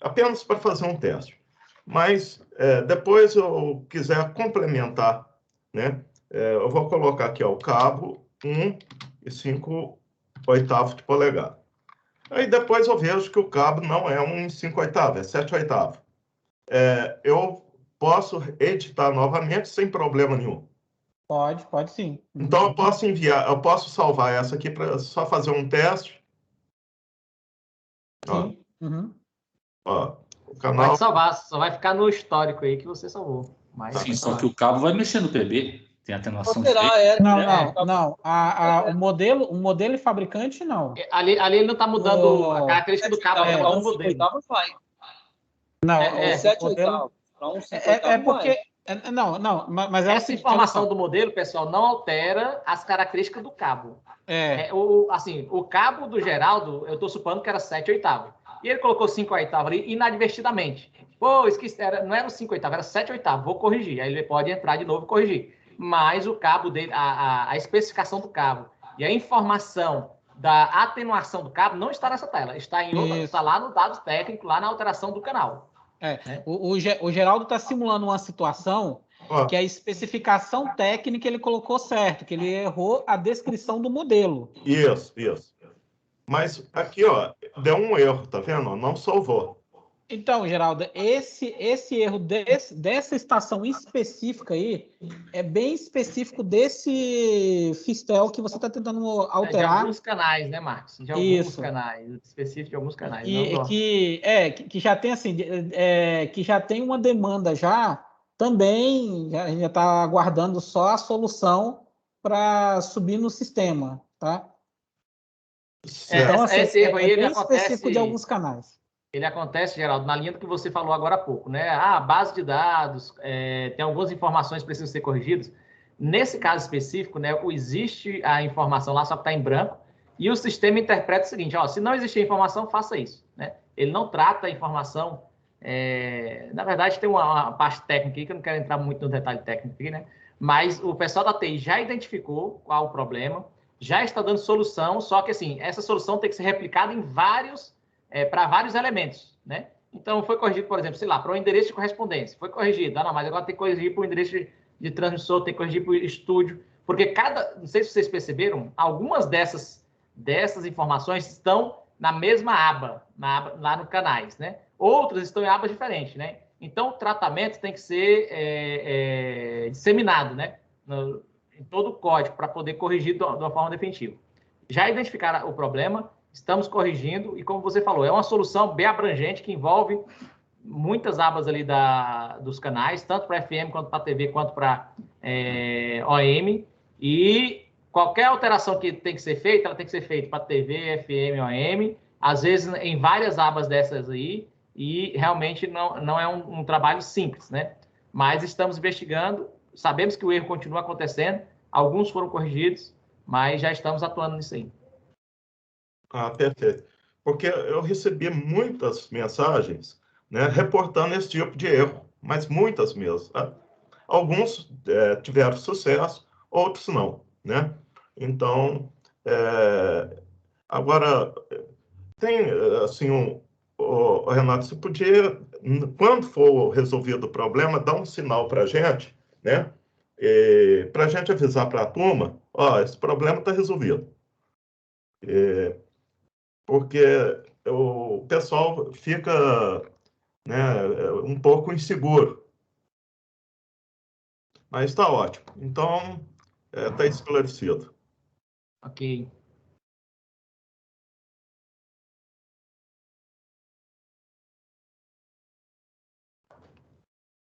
Apenas para fazer um teste, mas depois eu quiser complementar, né? Eu vou colocar aqui o cabo 1 e 5/8 de polegada. Aí depois eu vejo que o cabo não é 1 5/8, é 7/8. Eu posso editar novamente sem problema nenhum. Pode sim. Então eu posso enviar, eu posso salvar essa aqui para só fazer um teste. Sim. O canal... Pode salvar, só vai ficar no histórico aí que você salvou. Mas sim, só que o cabo vai mexer no PB. Tem atenuação de Não. O modelo e fabricante, não. Ali ele não está mudando a característica do cabo. Para 1 5/8 vai. Não, 7/8. Para 1 5/8 porque... Não, mas essa informação do modelo, pessoal, não altera as características do cabo. O cabo do Geraldo, eu estou supondo que era 7/8. E ele colocou 5/8 ali inadvertidamente. Pô, esqueci, não era o 5/8, era 7/8. Vou corrigir. Aí ele pode entrar de novo e corrigir. Mas o cabo dele, a especificação do cabo e a informação da atenuação do cabo não está nessa tela. Está lá no dado técnico, lá na alteração do canal. O Geraldo está simulando uma situação que a especificação técnica ele colocou certo, que ele errou a descrição do modelo. Isso. Mas aqui, deu um erro, tá vendo? Não salvou. Então, Geraldo, esse erro dessa estação específica aí é bem específico desse fistel que você está tentando alterar. De alguns canais, né, Marcos? De alguns canais, específico de alguns canais. Que já tem assim, que já tem uma demanda já também, já está aguardando só a para subir no sistema, tá? Então, assim, esse erro aí, é bem específico de alguns canais. Ele acontece, Geraldo, na linha do que você falou agora há pouco, né? Base de dados, tem algumas informações que precisam ser corrigidas. Nesse caso específico, né, existe a informação lá, só que está em branco, e o sistema interpreta o seguinte, se não existir informação, faça isso, né? Ele não trata a informação, na verdade, tem uma parte técnica aqui, que eu não quero entrar muito no detalhe técnico aqui, né? Mas o pessoal da TI já identificou qual o problema, já está dando solução, só que, assim, essa solução tem que ser replicada em para vários elementos, né? Então, foi corrigido, por exemplo, sei lá, para o endereço de correspondência. Foi corrigido, mas agora tem que corrigir para o endereço de transmissor, tem que corrigir para o estúdio, porque não sei se vocês perceberam, algumas dessas informações estão na mesma aba, lá no canais, né? Outras estão em abas diferentes, né? Então, o tratamento tem que ser disseminado, né? Em todo o código, para poder corrigir de uma forma definitiva. Já identificaram o problema, estamos corrigindo, e como você falou, é uma solução bem abrangente, que envolve muitas abas ali dos canais, tanto para FM, quanto para TV, quanto para OM, e qualquer alteração que tem que ser feita, ela tem que ser feita para TV, FM, OM, às vezes em várias abas dessas aí, e realmente não é um trabalho simples, né? Mas estamos investigando, sabemos que o erro continua acontecendo, alguns foram corrigidos, mas já estamos atuando nisso aí. Perfeito. Porque eu recebi muitas mensagens, né, reportando esse tipo de erro, mas muitas mesmo. Tá? Alguns tiveram sucesso, outros não, né? Então, agora, tem, assim, Renato, você podia, quando for resolvido o problema, dar um sinal para a gente, né? Para a gente avisar para a turma, ó, esse problema está resolvido. Porque o pessoal fica, né, um pouco inseguro. Mas está ótimo. Então, está esclarecido. Ok.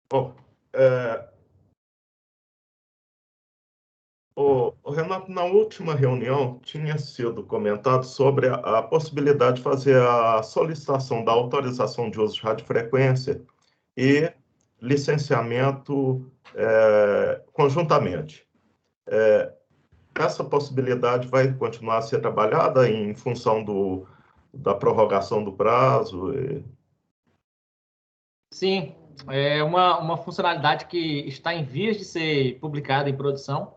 Bom, Renato, na última reunião tinha sido comentado sobre a possibilidade de fazer a solicitação da autorização de uso de radiofrequência e licenciamento conjuntamente. Essa possibilidade vai continuar a ser trabalhada em função da prorrogação do prazo? Sim, é uma funcionalidade que está em vias de ser publicada em produção.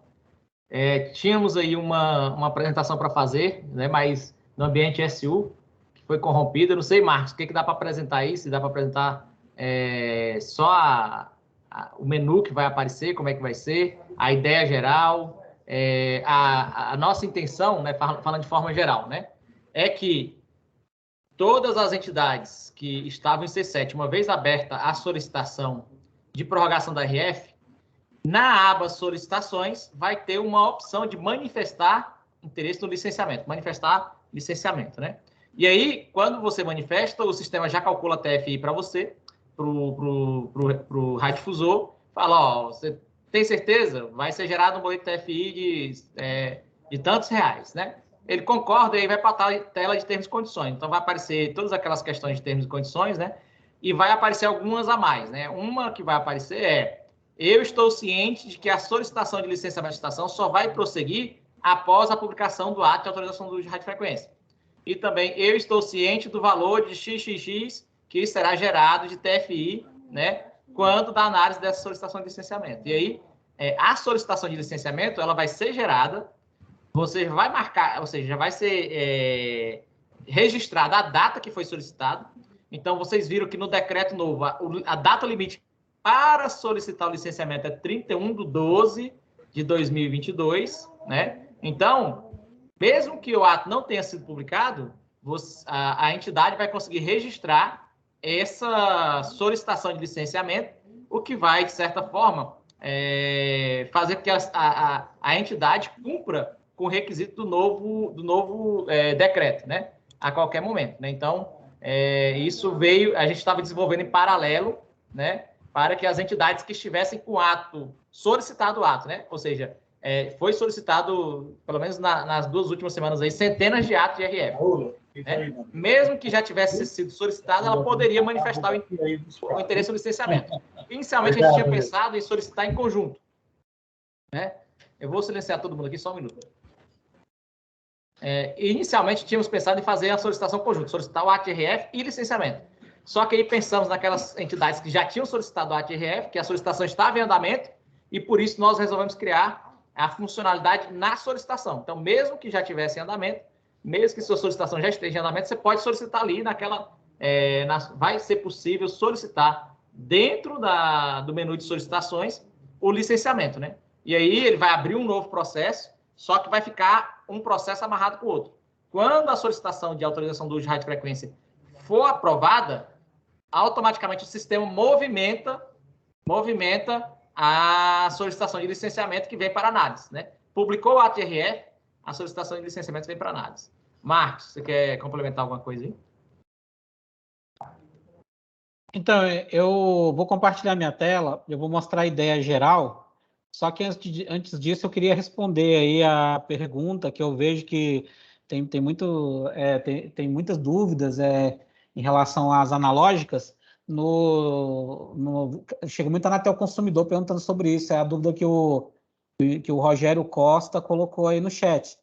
Tínhamos aí uma apresentação para fazer, né, mas no ambiente SU, que foi corrompido. Eu não sei, Marcos, o que dá para apresentar aí? Se dá para apresentar só o menu que vai aparecer, como é que vai ser, a ideia geral, a nossa intenção, né, falando de forma geral, né, é que todas as entidades que estavam em C7, uma vez aberta a solicitação de prorrogação da RF, na aba solicitações, vai ter uma opção de manifestar interesse no licenciamento, manifestar licenciamento, né? E aí, quando você manifesta, o sistema já calcula a TFI para você, para o radiodifusor, fala, ó, você tem certeza? Vai ser gerado um boleto TFI de tantos reais, né? Ele concorda e aí vai para a tela de termos e condições. Então, vai aparecer todas aquelas questões de termos e condições, né? E vai aparecer algumas a mais, né? Uma que vai aparecer eu estou ciente de que a solicitação de licenciamento de estação só vai prosseguir após a publicação do ato de autorização do uso de radiofrequência. E também eu estou ciente do valor de XXX que será gerado de TFI, né, quando da análise dessa solicitação de licenciamento. E aí, a solicitação de licenciamento, ela vai ser gerada, você vai marcar, ou seja, já vai ser registrada a data que foi solicitado. Então, vocês viram que no decreto novo, a data limite para solicitar o licenciamento é 31/12/2022, né? Então, mesmo que o ato não tenha sido publicado, a entidade vai conseguir registrar essa solicitação de licenciamento, o que vai, de certa forma, fazer com que a entidade cumpra com o requisito do novo decreto, né? A qualquer momento, né? Então, isso a gente estava desenvolvendo em paralelo, né? Para que as entidades que estivessem com solicitado o ato, né? Ou seja, foi solicitado, pelo menos nas 2 últimas semanas aí, centenas de atos de RF. Né? Mesmo que já tivesse sido solicitado, ela poderia manifestar o interesse no licenciamento. Inicialmente, a gente tinha pensado em solicitar em conjunto. Né? Eu vou silenciar todo mundo aqui, só um minuto. Inicialmente, tínhamos pensado em fazer a solicitação conjunta, solicitar o ato de RF e licenciamento. Só que aí pensamos naquelas entidades que já tinham solicitado o ato de RF, que a solicitação estava em andamento, e por isso nós resolvemos criar a funcionalidade na solicitação. Então, mesmo que já tivesse em andamento, mesmo que sua solicitação já esteja em andamento, você pode solicitar ali vai ser possível solicitar dentro do menu de solicitações o licenciamento, né? E aí ele vai abrir um novo processo, só que vai ficar um processo amarrado com o outro. Quando a solicitação de autorização do uso de radiofrequência for aprovada, automaticamente o sistema movimenta a solicitação de licenciamento que vem para análise, né? Publicou o ato de RF, a solicitação de licenciamento vem para análise. Marcos, você quer complementar alguma coisa aí? Então, eu vou compartilhar minha tela, eu vou mostrar a ideia geral, só que antes disso eu queria responder aí a pergunta que eu vejo que tem muitas dúvidas em relação às analógicas. Chega muito a Anatel Consumidor perguntando sobre isso, é a dúvida que o Rogério Costa colocou aí no chat.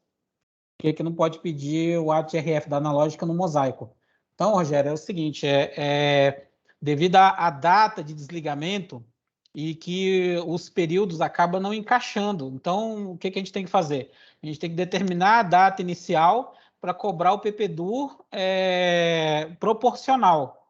Por que não pode pedir o ato de RF da analógica no mosaico? Então, Rogério, é o seguinte, devido à data de desligamento, e que os períodos acabam não encaixando. Então, o que a gente tem que fazer? A gente tem que determinar a data inicial para cobrar o PPDUR proporcional,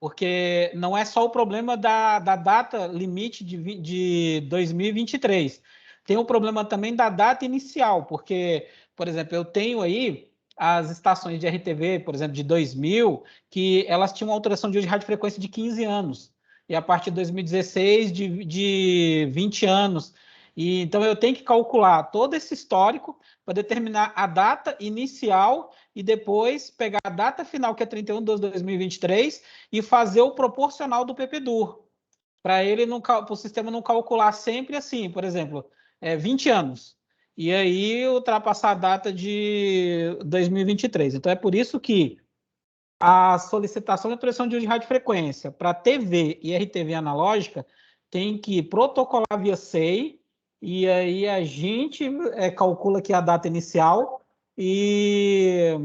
porque não é só o problema da data limite de 2023, tem o problema também da data inicial, porque, por exemplo, eu tenho aí as estações de RTV, por exemplo, de 2000, que elas tinham uma alteração de uso de radiofrequência de 15 anos, e a partir de 2016, de 20 anos. E, então, eu tenho que calcular todo esse histórico para determinar a data inicial e depois pegar a data final, que é 31/12/2023, e fazer o proporcional do PPDUR, para o sistema não calcular sempre assim, por exemplo, 20 anos, e aí ultrapassar a data de 2023. Então, é por isso que a solicitação de autorização de uso de radiofrequência para TV e RTV analógica tem que protocolar via SEI, e aí a gente calcula aqui a data inicial e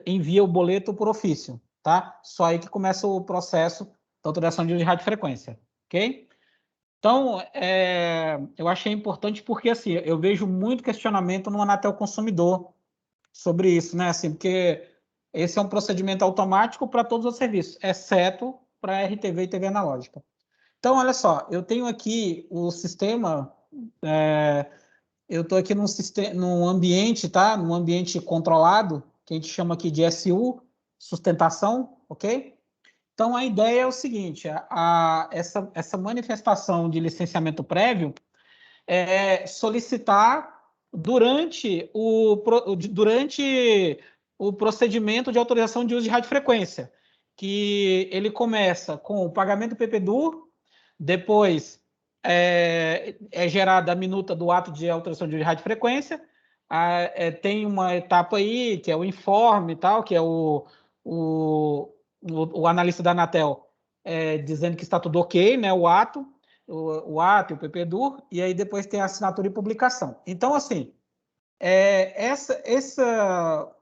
envia o boleto por ofício, tá? Só aí que começa o processo da autorização de uso de radiofrequência, ok? Então, eu achei importante porque, assim, eu vejo muito questionamento no Anatel Consumidor sobre isso, né? Assim, porque esse é um procedimento automático para todos os serviços, exceto para RTV e TV analógica. Então, olha só, eu tenho aqui o sistema, eu estou aqui num ambiente, tá? Num ambiente controlado, que a gente chama aqui de SU, sustentação, ok? Então, a ideia é o seguinte, essa manifestação de licenciamento prévio é solicitar durante o procedimento de autorização de uso de radiofrequência, que ele começa com o pagamento do PPDUR, depois é gerada a minuta do ato de autorização de uso de radiofrequência, tem uma etapa aí, que é o informe e tal, que é o analista da Anatel dizendo que está tudo ok, né, o ato e o PPDUR, e aí depois tem a assinatura e publicação. Então, assim, essa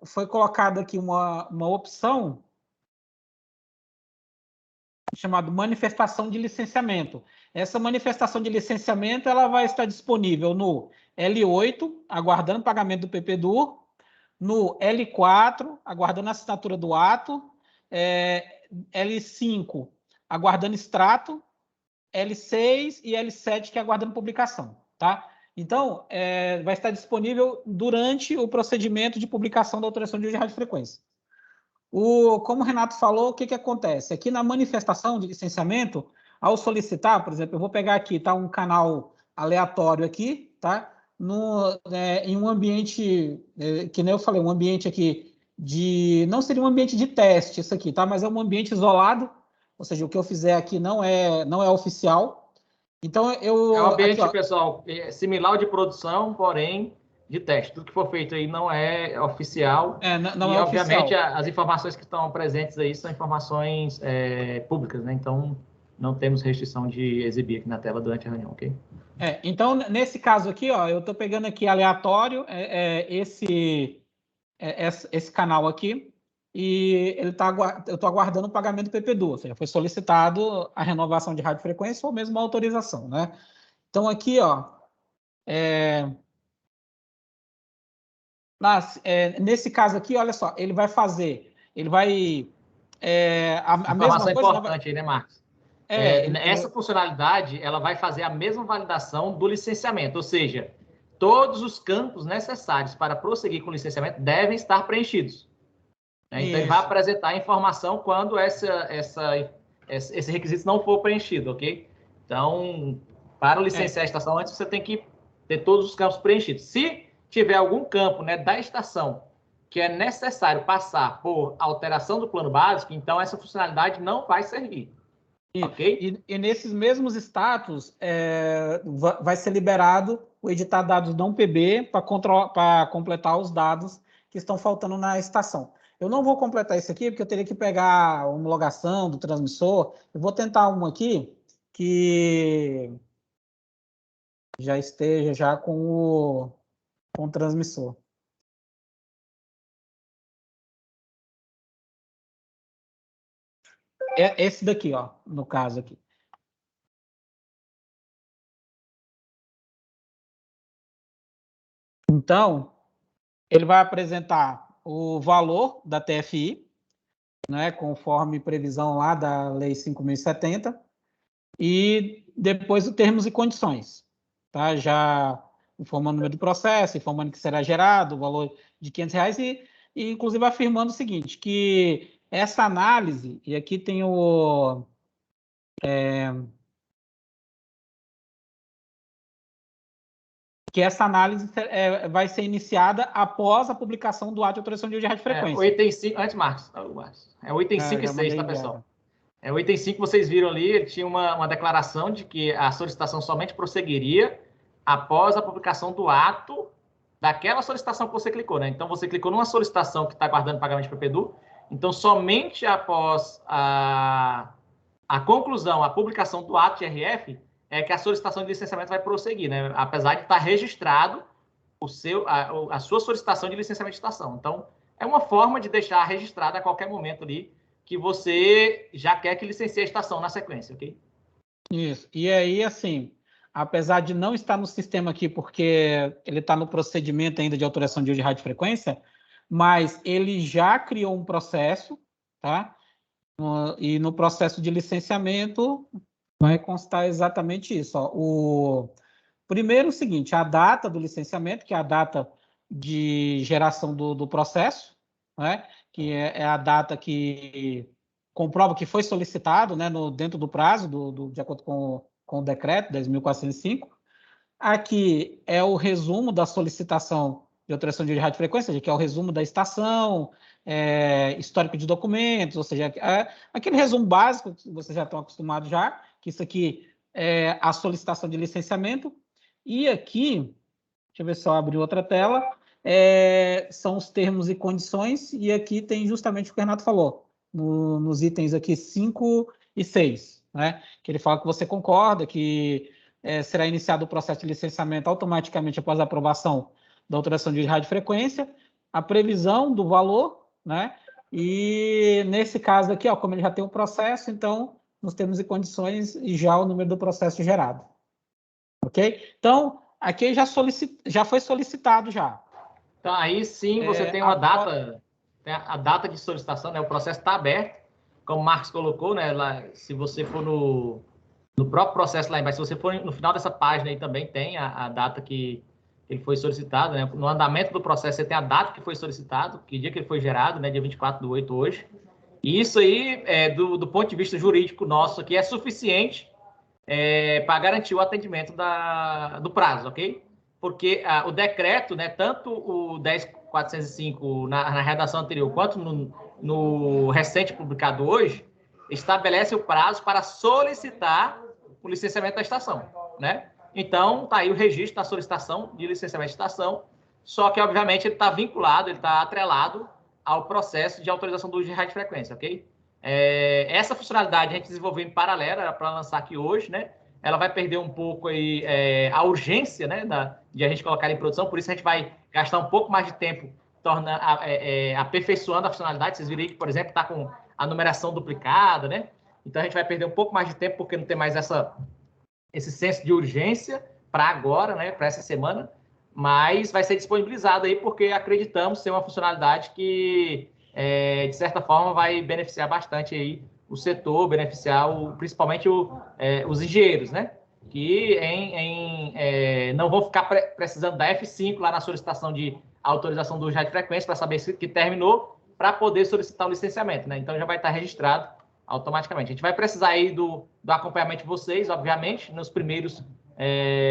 foi colocada aqui uma opção chamada manifestação de licenciamento. Essa manifestação de licenciamento ela vai estar disponível no L8, aguardando pagamento do PPDUR, no L4, aguardando a assinatura do ato, L5, aguardando extrato, L6 e L7, que é aguardando publicação, tá? Então, vai estar disponível durante o procedimento de publicação da autorização de uso de radiofrequência. Como o Renato falou, o que acontece? Aqui na manifestação de licenciamento, ao solicitar, por exemplo, eu vou pegar aqui, tá? Um canal aleatório aqui, tá? Em um ambiente, que nem eu falei, um ambiente aqui não seria um ambiente de teste, isso aqui, tá? Mas é um ambiente isolado, ou seja, o que eu fizer aqui não é oficial. Então, É um ambiente, aqui, pessoal, similar ao de produção, porém de teste. Tudo que for feito aí não é oficial. Não é obviamente, oficial. as informações que estão presentes aí são informações públicas, né? Então, não temos restrição de exibir aqui na tela durante a reunião, ok? Então, nesse caso aqui, ó, eu estou pegando aqui aleatório esse canal aqui, e eu estou aguardando o pagamento do PPDUR, ou seja, foi solicitado a renovação de radiofrequência ou mesmo a autorização, né? Então, aqui, ó, nesse caso aqui, olha só, ele vai a mesma coisa... importante aí, né, Marcos? Essa funcionalidade, ela vai fazer a mesma validação do licenciamento, ou seja, todos os campos necessários para prosseguir com o licenciamento devem estar preenchidos. Então, ele vai apresentar a informação quando esse requisito não for preenchido, ok? Então, para licenciar a estação, antes você tem que ter todos os campos preenchidos. Se tiver algum campo, né, da estação que é necessário passar por alteração do plano básico, então essa funcionalidade não vai servir. Okay? E nesses mesmos status, vai ser liberado o editar dados não PB para completar os dados que estão faltando na estação. Eu não vou completar isso aqui, porque eu teria que pegar a homologação do transmissor. Eu vou tentar um aqui que já esteja já com o transmissor. Esse daqui, ó, no caso aqui. Então, ele vai apresentar o valor da TFI, né, conforme previsão lá da Lei 5.070, e depois os termos e condições, tá? Já informando o número do processo, informando que será gerado o valor de R$500 e inclusive afirmando o seguinte, que essa análise, e aqui tem o... que essa análise vai ser iniciada após a publicação do ato de autorização de uso de radiofrequência. O item 5, antes, Marcos. É o item 5 e 6, tá, pessoal? O item 5, vocês viram ali, ele tinha uma declaração de que a solicitação somente prosseguiria após a publicação do ato daquela solicitação que você clicou, né? Então, você clicou numa solicitação que está aguardando pagamento de PPDU, então, somente após a conclusão, a publicação do ato de RF, é que a solicitação de licenciamento vai prosseguir, né? Apesar de estar registrado a sua solicitação de licenciamento de estação. Então, é uma forma de deixar registrado a qualquer momento ali que você já quer que licencie a estação na sequência, ok? Isso. E aí, assim, apesar de não estar no sistema aqui, porque ele está no procedimento ainda de autorização de uso de radiofrequência, mas ele já criou um processo, tá? E no processo de licenciamento vai constar exatamente isso. Ó. Primeiro, o seguinte, a data do licenciamento, que é a data de geração do processo, né? Que é a data que comprova que foi solicitado, né, dentro do prazo, de acordo com o decreto 10.405. Aqui é o resumo da solicitação de autorização de radiofrequência, que é o resumo da estação, histórico de documentos, ou seja, aquele resumo básico que vocês já estão acostumados já, que isso aqui é a solicitação de licenciamento. E aqui, deixa eu ver se eu abro outra tela, são os termos e condições, e aqui tem justamente o que o Renato falou, nos itens aqui 5 e 6, né? Que ele fala que você concorda que será iniciado o processo de licenciamento automaticamente após a aprovação da autorização de radiofrequência, a previsão do valor, né? E nesse caso aqui, ó, como ele já tem o processo, então, nos termos e condições e já o número do processo gerado. Ok? Então, aqui já foi solicitado já. Então, aí sim você tem uma data, tem a data de solicitação, né? O processo está aberto, como o Marcos colocou, né? Lá, se você for no próprio processo lá embaixo, se você for no final dessa página aí também tem a data que ele foi solicitado, né? No andamento do processo você tem a data que foi solicitado, que dia que ele foi gerado, né? Dia 24/8 hoje. E isso aí, do ponto de vista jurídico nosso aqui, é suficiente para garantir o atendimento do prazo, ok? Porque o decreto, né, tanto o 10.405 na redação anterior, quanto no recente publicado hoje, estabelece o prazo para solicitar o licenciamento da estação, né? Então, está aí o registro da solicitação de licenciamento de estação, só que, obviamente, ele está vinculado, ele está atrelado ao processo de autorização do uso de radiofrequência, ok? Essa funcionalidade a gente desenvolveu em paralelo para lançar aqui hoje, né? Ela vai perder um pouco aí, a urgência, né, de a gente colocar em produção, por isso a gente vai gastar um pouco mais de tempo aperfeiçoando a funcionalidade. Vocês viram aí que, por exemplo, está com a numeração duplicada, né? Então a gente vai perder um pouco mais de tempo porque não tem mais esse senso de urgência para agora, né, para essa semana, mas vai ser disponibilizado aí porque acreditamos ser uma funcionalidade que, de certa forma, vai beneficiar bastante aí o setor, beneficiar principalmente os engenheiros, né? Que não vão ficar precisando da F5 lá na solicitação de autorização do uso de radiofrequência para saber que terminou, para poder solicitar o licenciamento, né? Então já vai estar registrado automaticamente. A gente vai precisar aí do acompanhamento de vocês, obviamente, nos primeiros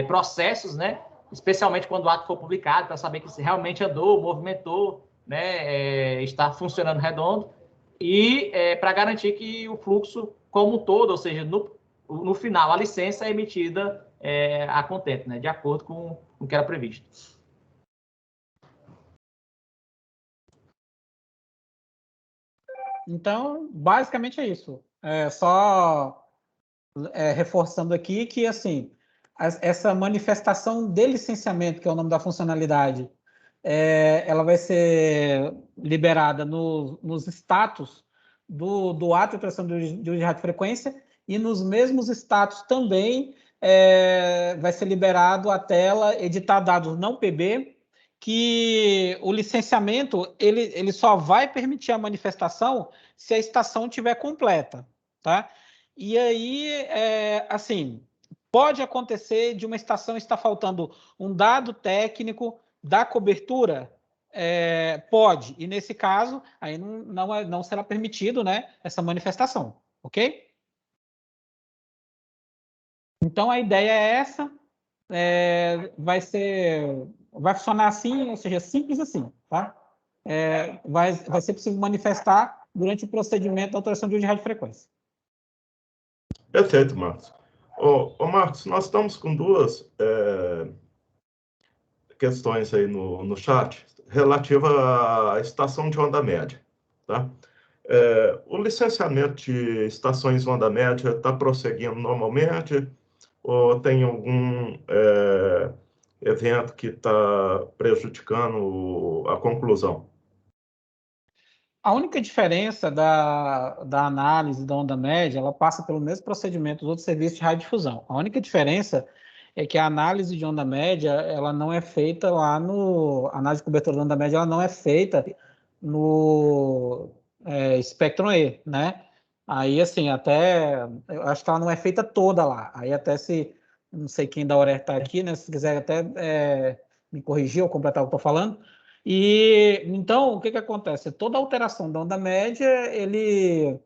processos, né? Especialmente quando o ato for publicado, para saber que se realmente andou, movimentou, né? Está funcionando redondo. E para garantir que o fluxo como um todo, ou seja, no final, a licença é emitida a contento, né, de acordo com o que era previsto. Então, basicamente é isso. Só reforçando aqui que, assim, essa manifestação de licenciamento, que é o nome da funcionalidade, ela vai ser liberada nos status do ato de autorização de uso de radiofrequência e nos mesmos status também vai ser liberado a tela editar dados não PB que o licenciamento ele só vai permitir a manifestação se a estação estiver completa, tá? E aí, assim, pode acontecer de uma estação estar faltando um dado técnico da cobertura? Pode, e nesse caso, aí não será permitido, né, essa manifestação, ok? Então, a ideia é essa, vai funcionar assim, ou seja, simples assim, tá? Vai ser possível manifestar durante o procedimento da alteração de uso de radiofrequência. Perfeito, Marcos. Marcos, nós estamos com duas questões aí no chat relativa à estação de onda média, tá? O licenciamento de estações de onda média está prosseguindo normalmente ou tem algum evento que está prejudicando a conclusão? A única diferença da análise da onda média, ela passa pelo mesmo procedimento dos outros serviços de radiodifusão. A única diferença é que a análise de onda média, ela não é feita lá no... A análise de cobertura da onda média, ela não é feita no Spectrum E, né? Aí, assim, eu acho que ela não é feita toda lá. Aí até se... Não sei quem da Aurélio está aqui, né? Se quiser até me corrigir ou completar o que eu estou falando. E então, o que acontece? Toda alteração da onda média, ele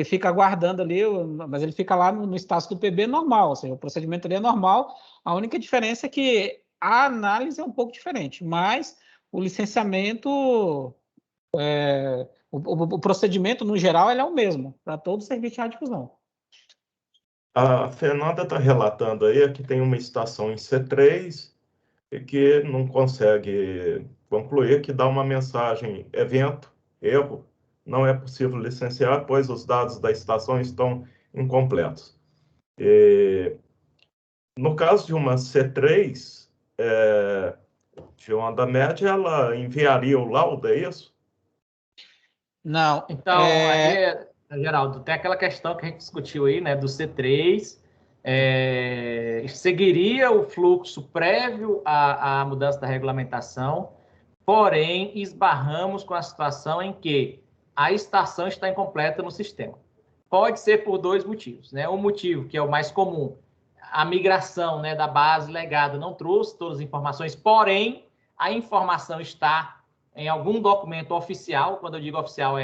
fica aguardando ali, mas ele fica lá no espaço do PB normal, ou seja, o procedimento ali é normal. A única diferença é que a análise é um pouco diferente, mas o licenciamento, o procedimento, no geral, ele é o mesmo para todo o serviço de radiodifusão. A Fernanda está relatando aí que tem uma estação em C3 e que não consegue concluir, que dá uma mensagem, evento, erro, não é possível licenciar, pois os dados da estação estão incompletos. No caso de uma C3, de onda média, ela enviaria o laudo, é isso? Não. Então, aí, Geraldo, tem aquela questão que a gente discutiu aí, né, do C3, seguiria o fluxo prévio à mudança da regulamentação, porém, esbarramos com a situação em que a estação está incompleta no sistema. Pode ser por dois motivos, né? Um motivo, que é o mais comum, a migração, né, da base legada não trouxe todas as informações, porém, a informação está em algum documento oficial. Quando eu digo oficial,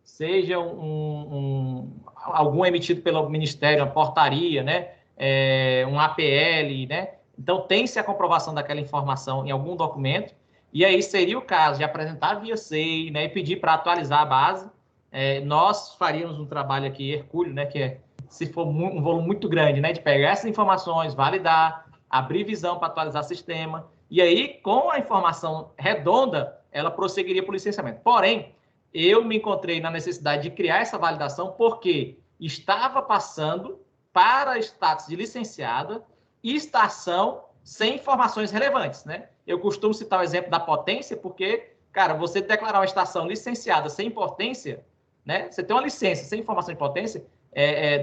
seja algum emitido pelo Ministério, uma portaria, né? Um APL, né? Então, tem-se a comprovação daquela informação em algum documento, e aí seria o caso de apresentar via SEI, né, e pedir para atualizar a base. Nós faríamos um trabalho aqui, hercúleo, né, que se for um volume muito grande, né, de pegar essas informações, validar, abrir visão para atualizar o sistema, e aí, com a informação redonda, ela prosseguiria para o licenciamento. Porém, eu me encontrei na necessidade de criar essa validação porque estava passando para status de licenciada e estação sem informações relevantes, né? Eu costumo citar o exemplo da potência porque, cara, você declarar uma estação licenciada sem potência, né? Você tem uma licença sem informação de potência,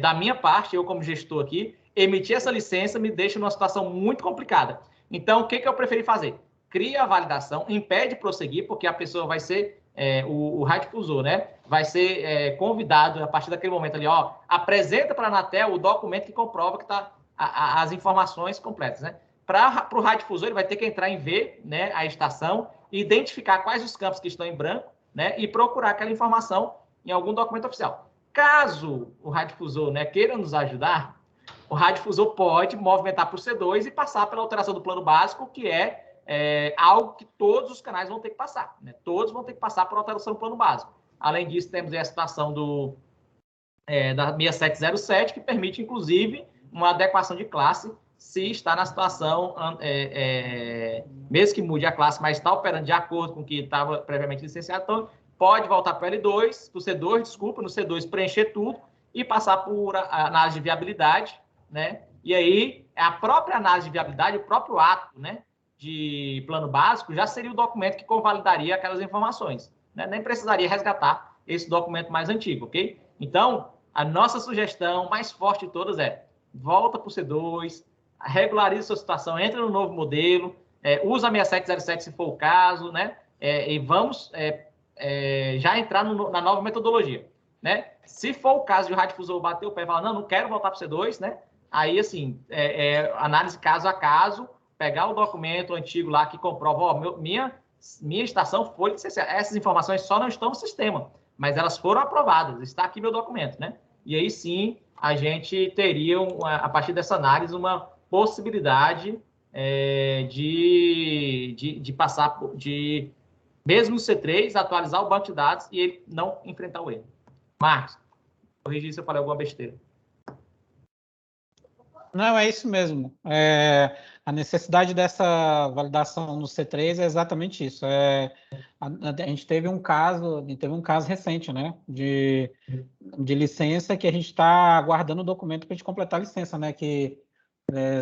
da minha parte, eu como gestor aqui, emitir essa licença me deixa numa situação muito complicada. Então, o que eu preferi fazer? Cria a validação, impede prosseguir, porque a pessoa vai ser, o radiodifusor, né? Vai ser convidado, a partir daquele momento ali, apresenta para a Anatel o documento que comprova que está as informações completas, né? Para o radiodifusor, ele vai ter que entrar em V, né, a estação, identificar quais os campos que estão em branco, né, e procurar aquela informação em algum documento oficial. Caso o radiodifusor, né, queira nos ajudar, o radiodifusor pode movimentar para o C2 e passar pela alteração do plano básico, que algo que todos os canais vão ter que passar, né? Todos vão ter que passar por alteração do plano básico. Além disso, temos a situação da 6707, que permite, inclusive, uma adequação de classe, se está na situação, mesmo que mude a classe, mas está operando de acordo com o que estava previamente licenciado, então pode voltar para o L2, para o C2, desculpa, no C2 preencher tudo e passar por análise de viabilidade, né? E aí, a própria análise de viabilidade, o próprio ato, né, de plano básico, já seria o documento que convalidaria aquelas informações, né? Nem precisaria resgatar esse documento mais antigo, ok? Então, a nossa sugestão mais forte de todas volta para o C2, regulariza a sua situação, entra no novo modelo, usa 6707 se for o caso, né? E vamos já entrar na nova metodologia, né? Se for o caso de o radiodifusor bater o pé e falar, não quero voltar para o C2, né? Aí, assim, análise caso a caso, pegar o documento antigo lá que comprova, minha estação foi licenciada. Essas informações só não estão no sistema, mas elas foram aprovadas. Está aqui meu documento, né? E aí, sim, a gente teria, a partir dessa análise, uma possibilidade de passar, mesmo no C3, atualizar o banco de dados e ele não enfrentar o erro. Marcos, corrigir se eu falei alguma besteira. Não, é isso mesmo. A necessidade dessa validação no C3 é exatamente isso. A gente teve um caso recente, né, de licença que a gente está aguardando o documento para a gente completar a licença, né,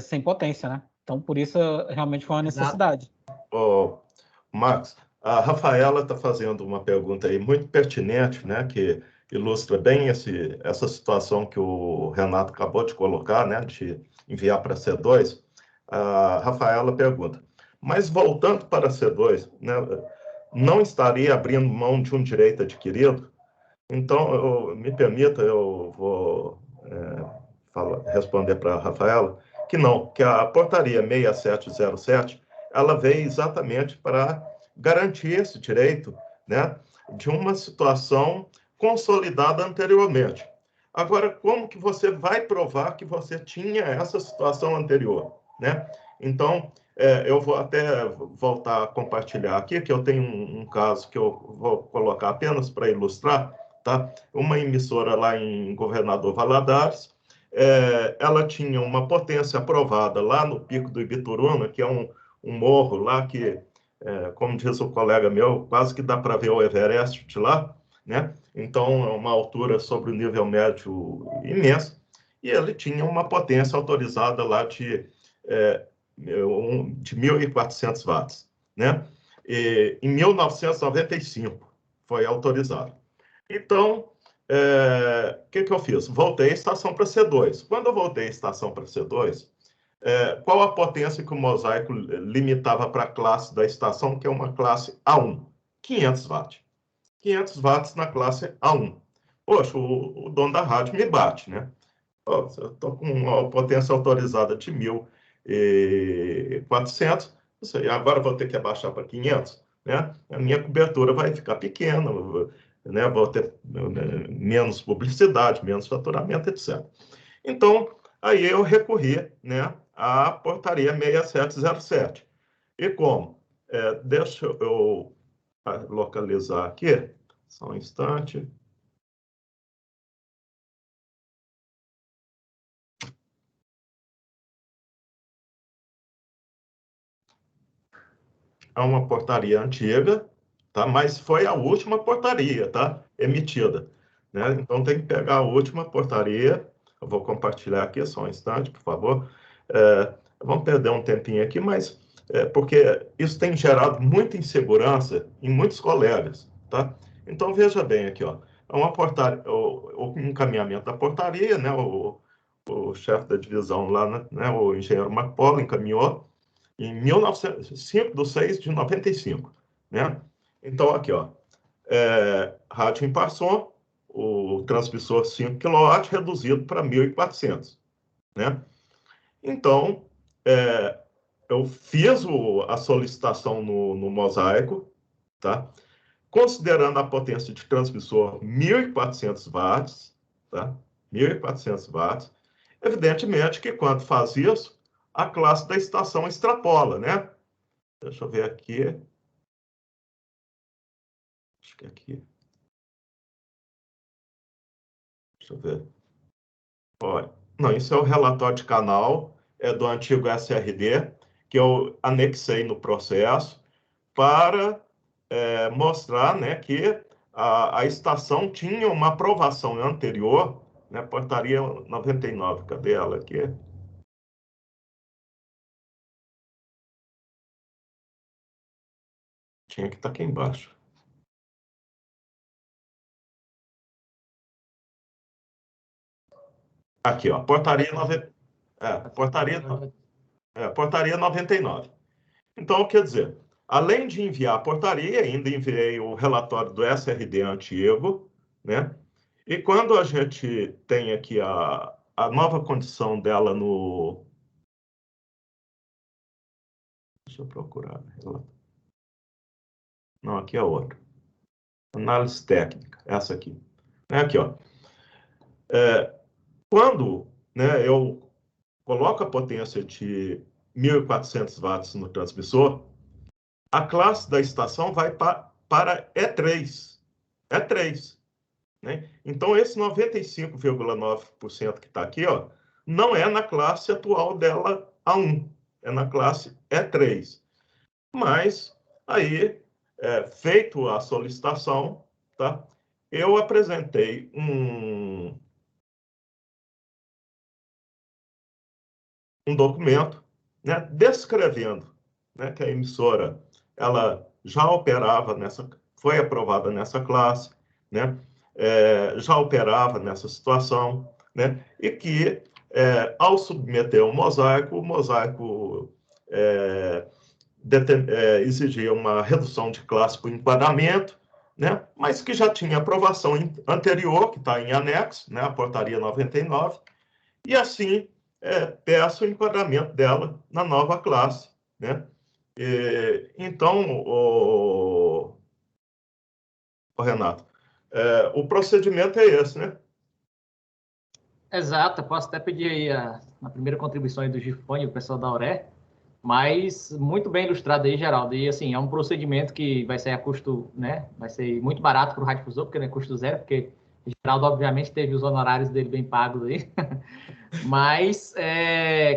sem potência, né? Então, por isso, realmente foi uma necessidade. Marcos, a Rafaela está fazendo uma pergunta aí muito pertinente, né, que ilustra bem essa situação que o Renato acabou de colocar, né, de enviar para C2. A Rafaela pergunta, mas voltando para C2, né, não estaria abrindo mão de um direito adquirido? Então, me permita, eu vou responder para a Rafaela que não, que a portaria 6707, ela veio exatamente para garantir esse direito, né, de uma situação consolidada anteriormente. Agora, como que você vai provar que você tinha essa situação anterior, né? Então, eu vou até voltar a compartilhar aqui, que eu tenho um caso que eu vou colocar apenas para ilustrar, tá? Uma emissora lá em Governador Valadares, ela tinha uma potência aprovada lá no Pico do Ibituruna, que é um morro lá que, como diz o colega meu, quase que dá para ver o Everest de lá, né? Então, é uma altura sobre o nível médio imensa, e ele tinha uma potência autorizada lá de 1.400 watts, né? E, em 1995 foi autorizado. Então, o que eu fiz? Voltei a estação para C2. Quando eu voltei a estação para C2, qual a potência que o mosaico limitava para a classe da estação, que é uma classe A1? 500 watts. 500 watts na classe A1. Poxa, o dono da rádio me bate, né? Eu estou com uma potência autorizada de 1.400, agora vou ter que abaixar para 500, né? A minha cobertura vai ficar pequena, né? Vou ter menos publicidade, menos faturamento, etc. Então, aí eu recorri, né, à portaria 6707. E como? Deixa eu localizar aqui, só um instante. É uma portaria antiga, tá? Mas foi a última portaria, tá? Emitida, né? Então tem que pegar a última portaria. Eu vou compartilhar aqui, só um instante, por favor. Vamos perder um tempinho aqui, mas porque isso tem gerado muita insegurança em muitos colegas, tá? Então veja bem aqui, ó. É uma portaria, o encaminhamento da portaria, né? O chefe da divisão lá, né? O engenheiro Marco Polo encaminhou em 5/6/95, né? Então, aqui, ó, rádio em par som, o transmissor 5 kW reduzido para 1.400, né? Então, eu fiz a solicitação no mosaico, tá? Considerando a potência de transmissor 1.400 watts, tá? 1.400 watts. Evidentemente que quando faz isso, a classe da estação extrapola, né? Deixa eu ver aqui. Acho que é aqui. Deixa eu ver. Olha, não, isso é o relatório de canal, do antigo SRD, que eu anexei no processo para mostrar, né, que a estação tinha uma aprovação anterior, né, portaria 99, cadê ela aqui? Tinha que estar aqui embaixo. Aqui, ó, portaria 99. Então, quer dizer, além de enviar a portaria, ainda enviei o relatório do SRD anti-erro, né? E quando a gente tem aqui a nova condição dela no... Deixa eu procurar. Não, aqui é outra. Análise técnica, essa aqui. Aqui, ó. Quando, né, eu coloco a potência de 1.400 watts no transmissor, a classe da estação vai para E3. E3. Né? Então, esse 95,9% que está aqui, ó, não é na classe atual dela A1, é na classe E3. Mas, aí, feito a solicitação, tá? Eu apresentei um documento, né, descrevendo, né, que a emissora ela já operava foi aprovada nessa classe, né, já operava nessa situação, né, e que ao submeter o mosaico exigia uma redução de classe por enquadramento, né, mas que já tinha aprovação anterior, que está em anexo, né, a portaria 99, e assim peço o enquadramento dela na nova classe, né? Então, o Renato, o procedimento é esse, né? Exato, posso até pedir aí a primeira contribuição aí do Gifone, o pessoal da Auré, mas muito bem ilustrado aí, Geraldo, e assim, é um procedimento que vai ser a custo, né, vai ser muito barato para o radiodifusor, porque não é custo zero, porque o Geraldo, obviamente, teve os honorários dele bem pagos aí, mas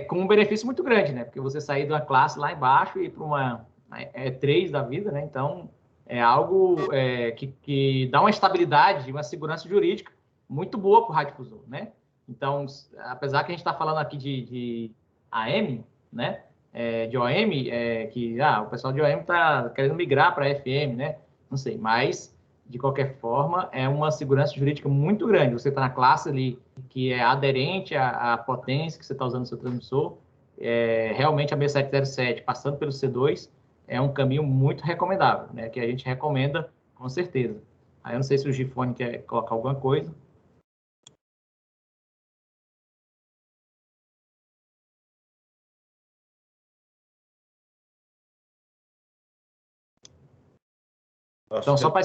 com um benefício muito grande, né, porque você sair de uma classe lá embaixo e ir para uma E3 da vida, né, então é algo que dá uma estabilidade, uma segurança jurídica muito boa para o radiodifusor, né. Então, apesar que a gente está falando aqui de AM, né, de OM, que o pessoal de OM está querendo migrar para FM, né? Não sei, mas, de qualquer forma, é uma segurança jurídica muito grande. Você está na classe ali que é aderente à potência que você está usando no seu transmissor. Realmente, a 6707, passando pelo C2, é um caminho muito recomendável, né? Que a gente recomenda com certeza. Aí eu não sei se o Gifone quer colocar alguma coisa. Então, só para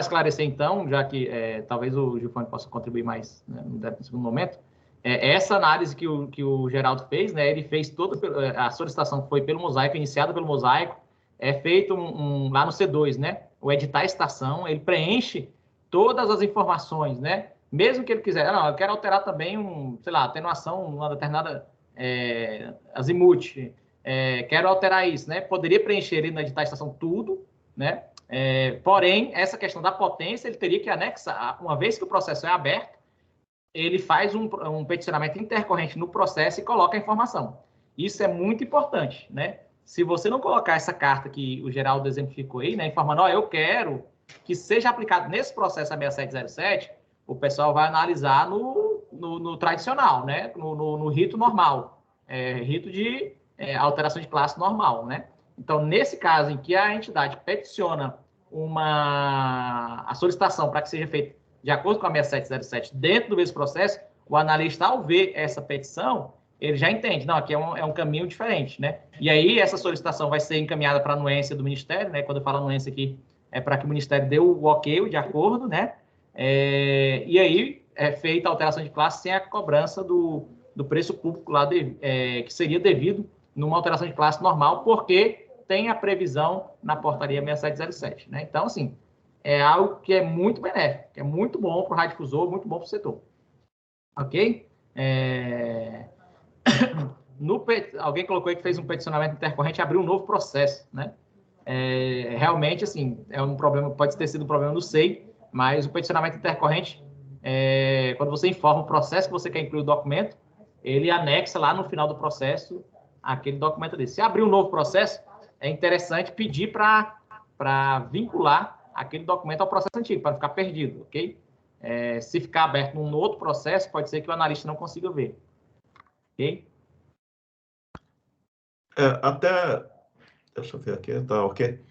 esclarecer, então, já que talvez o Gifone possa contribuir mais, né, no segundo momento, essa análise que o Geraldo fez, né, ele fez a solicitação foi pelo mosaico, iniciada pelo mosaico, feito lá no C2, né, o editar a estação, ele preenche todas as informações, né, mesmo que ele quiser, não, eu quero alterar também sei lá, atenuação, uma determinada azimuth, quero alterar isso, né, poderia preencher ele no editar a estação tudo, né, porém, essa questão da potência, ele teria que anexar, uma vez que o processo é aberto, ele faz um peticionamento intercorrente no processo e coloca a informação. Isso é muito importante, né? Se você não colocar essa carta que o Geraldo exemplificou aí, né, informando, eu quero que seja aplicado nesse processo a 6707, o pessoal vai analisar no tradicional, né? No rito normal, rito de alteração de classe normal, né? Então, nesse caso em que a entidade peticiona a solicitação para que seja feita de acordo com a 6707 dentro do mesmo processo, o analista, ao ver essa petição, ele já entende, não, aqui é um caminho diferente, né? E aí, essa solicitação vai ser encaminhada para a anuência do Ministério, né? Quando eu falo anuência aqui, é para que o Ministério dê o ok, o de acordo, né? E aí, é feita a alteração de classe sem a cobrança do preço público lá, que seria devido numa alteração de classe normal, porque tem a previsão na portaria 6707, né? Então, assim, é algo que é muito benéfico, que é muito bom para o radiodifusor, muito bom para o setor. Ok? Alguém colocou aí que fez um peticionamento intercorrente e abriu um novo processo, né? Realmente, assim, é um problema, pode ter sido um problema do SEI, mas o peticionamento intercorrente, quando você informa o processo que você quer incluir o documento, ele anexa lá no final do processo aquele documento desse. Se abrir um novo processo, é interessante pedir para vincular aquele documento ao processo antigo, para não ficar perdido, ok? Se ficar aberto num outro processo, pode ser que o analista não consiga ver, ok? Até Deixa eu ver aqui, tá ok.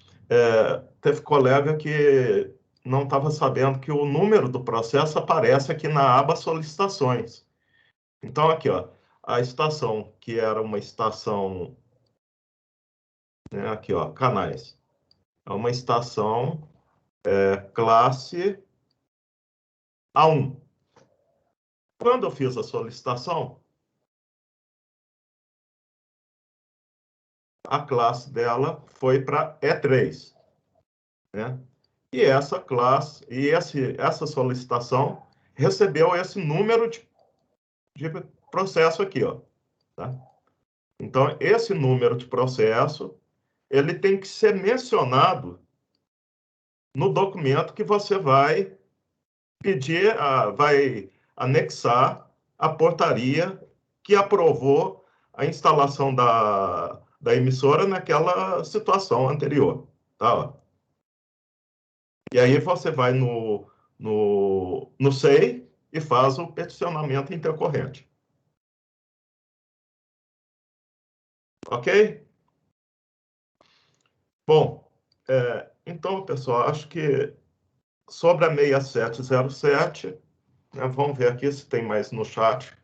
Teve colega que não estava sabendo que o número do processo aparece aqui na aba solicitações. Então, aqui, ó, a estação, que era uma estação, né, aqui, ó, canais, é uma estação classe A1. Quando eu fiz a solicitação, a classe dela foi para E3, né? E essa classe, essa solicitação recebeu esse número de processo aqui, ó, tá? Então, esse número de processo, ele tem que ser mencionado no documento que você vai pedir, vai anexar a portaria que aprovou a instalação da emissora naquela situação anterior, tá? E aí você vai no SEI e faz o peticionamento intercorrente. Ok? Bom, então, pessoal, acho que sobre a 6707, né, vamos ver aqui se tem mais no chat,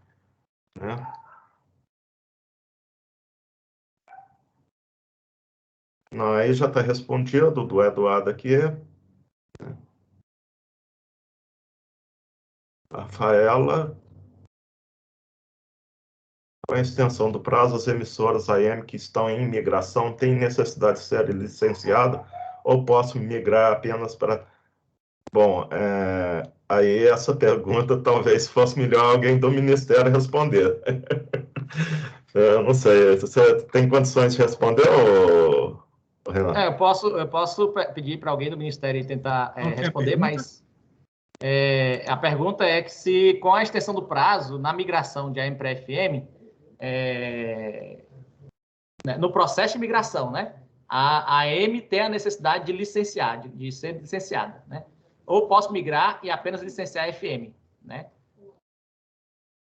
né? Não, aí já está respondido do Eduardo aqui. Rafaela. Com a extensão do prazo, as emissoras AM que estão em migração têm necessidade de ser licenciada ou posso migrar apenas para... Bom, aí essa pergunta talvez fosse melhor alguém do Ministério responder. Eu não sei, você tem condições de responder, Renato? Eu posso pedir para alguém do Ministério tentar responder, mas a pergunta é que se com a extensão do prazo, na migração de AM para FM, no processo de migração, né, a AM tem a necessidade de licenciar, de ser licenciada, né? Ou posso migrar e apenas licenciar a FM, né?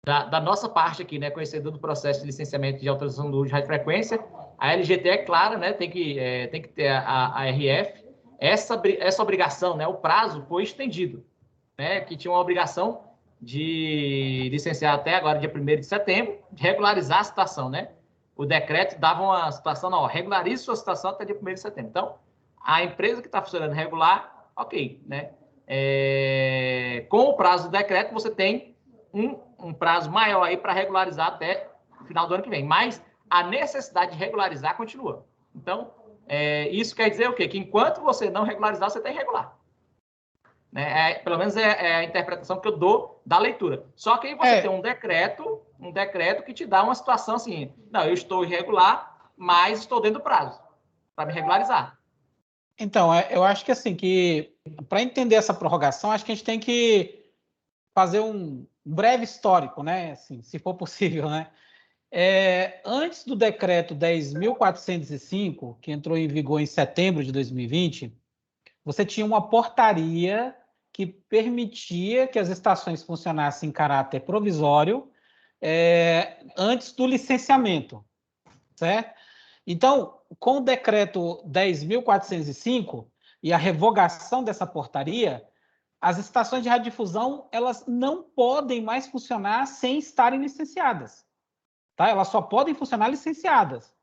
Da nossa parte aqui, né, conhecedor do processo de licenciamento de autorização do uso de radiofrequência, a LGT é clara, né, tem que ter a RF. Essa obrigação, né, o prazo foi estendido, né, que tinha uma obrigação de licenciar até agora, dia 1º de setembro, de regularizar a situação, né? O decreto dava uma situação, não, regularize sua situação até dia 1º de setembro. Então, a empresa que está funcionando regular, ok, né? Com o prazo do decreto, você tem um prazo maior aí para regularizar até o final do ano que vem. Mas a necessidade de regularizar continua. Então, isso quer dizer o quê? Que enquanto você não regularizar, você tem regular. Né? Pelo menos é a interpretação que eu dou da leitura. Só que aí você tem um decreto que te dá uma situação assim, não, eu estou irregular, mas estou dentro do prazo para me regularizar. Então, eu acho que assim, que para entender essa prorrogação, acho que a gente tem que fazer um breve histórico, né? Assim, se for possível, né? Antes do decreto 10.405, que entrou em vigor em setembro de 2020, você tinha uma portaria que permitia que as estações funcionassem em caráter provisório antes do licenciamento, certo? Então, com o decreto 10.405 e a revogação dessa portaria, as estações de radiodifusão elas não podem mais funcionar sem estarem licenciadas. Tá? Elas só podem funcionar licenciadas.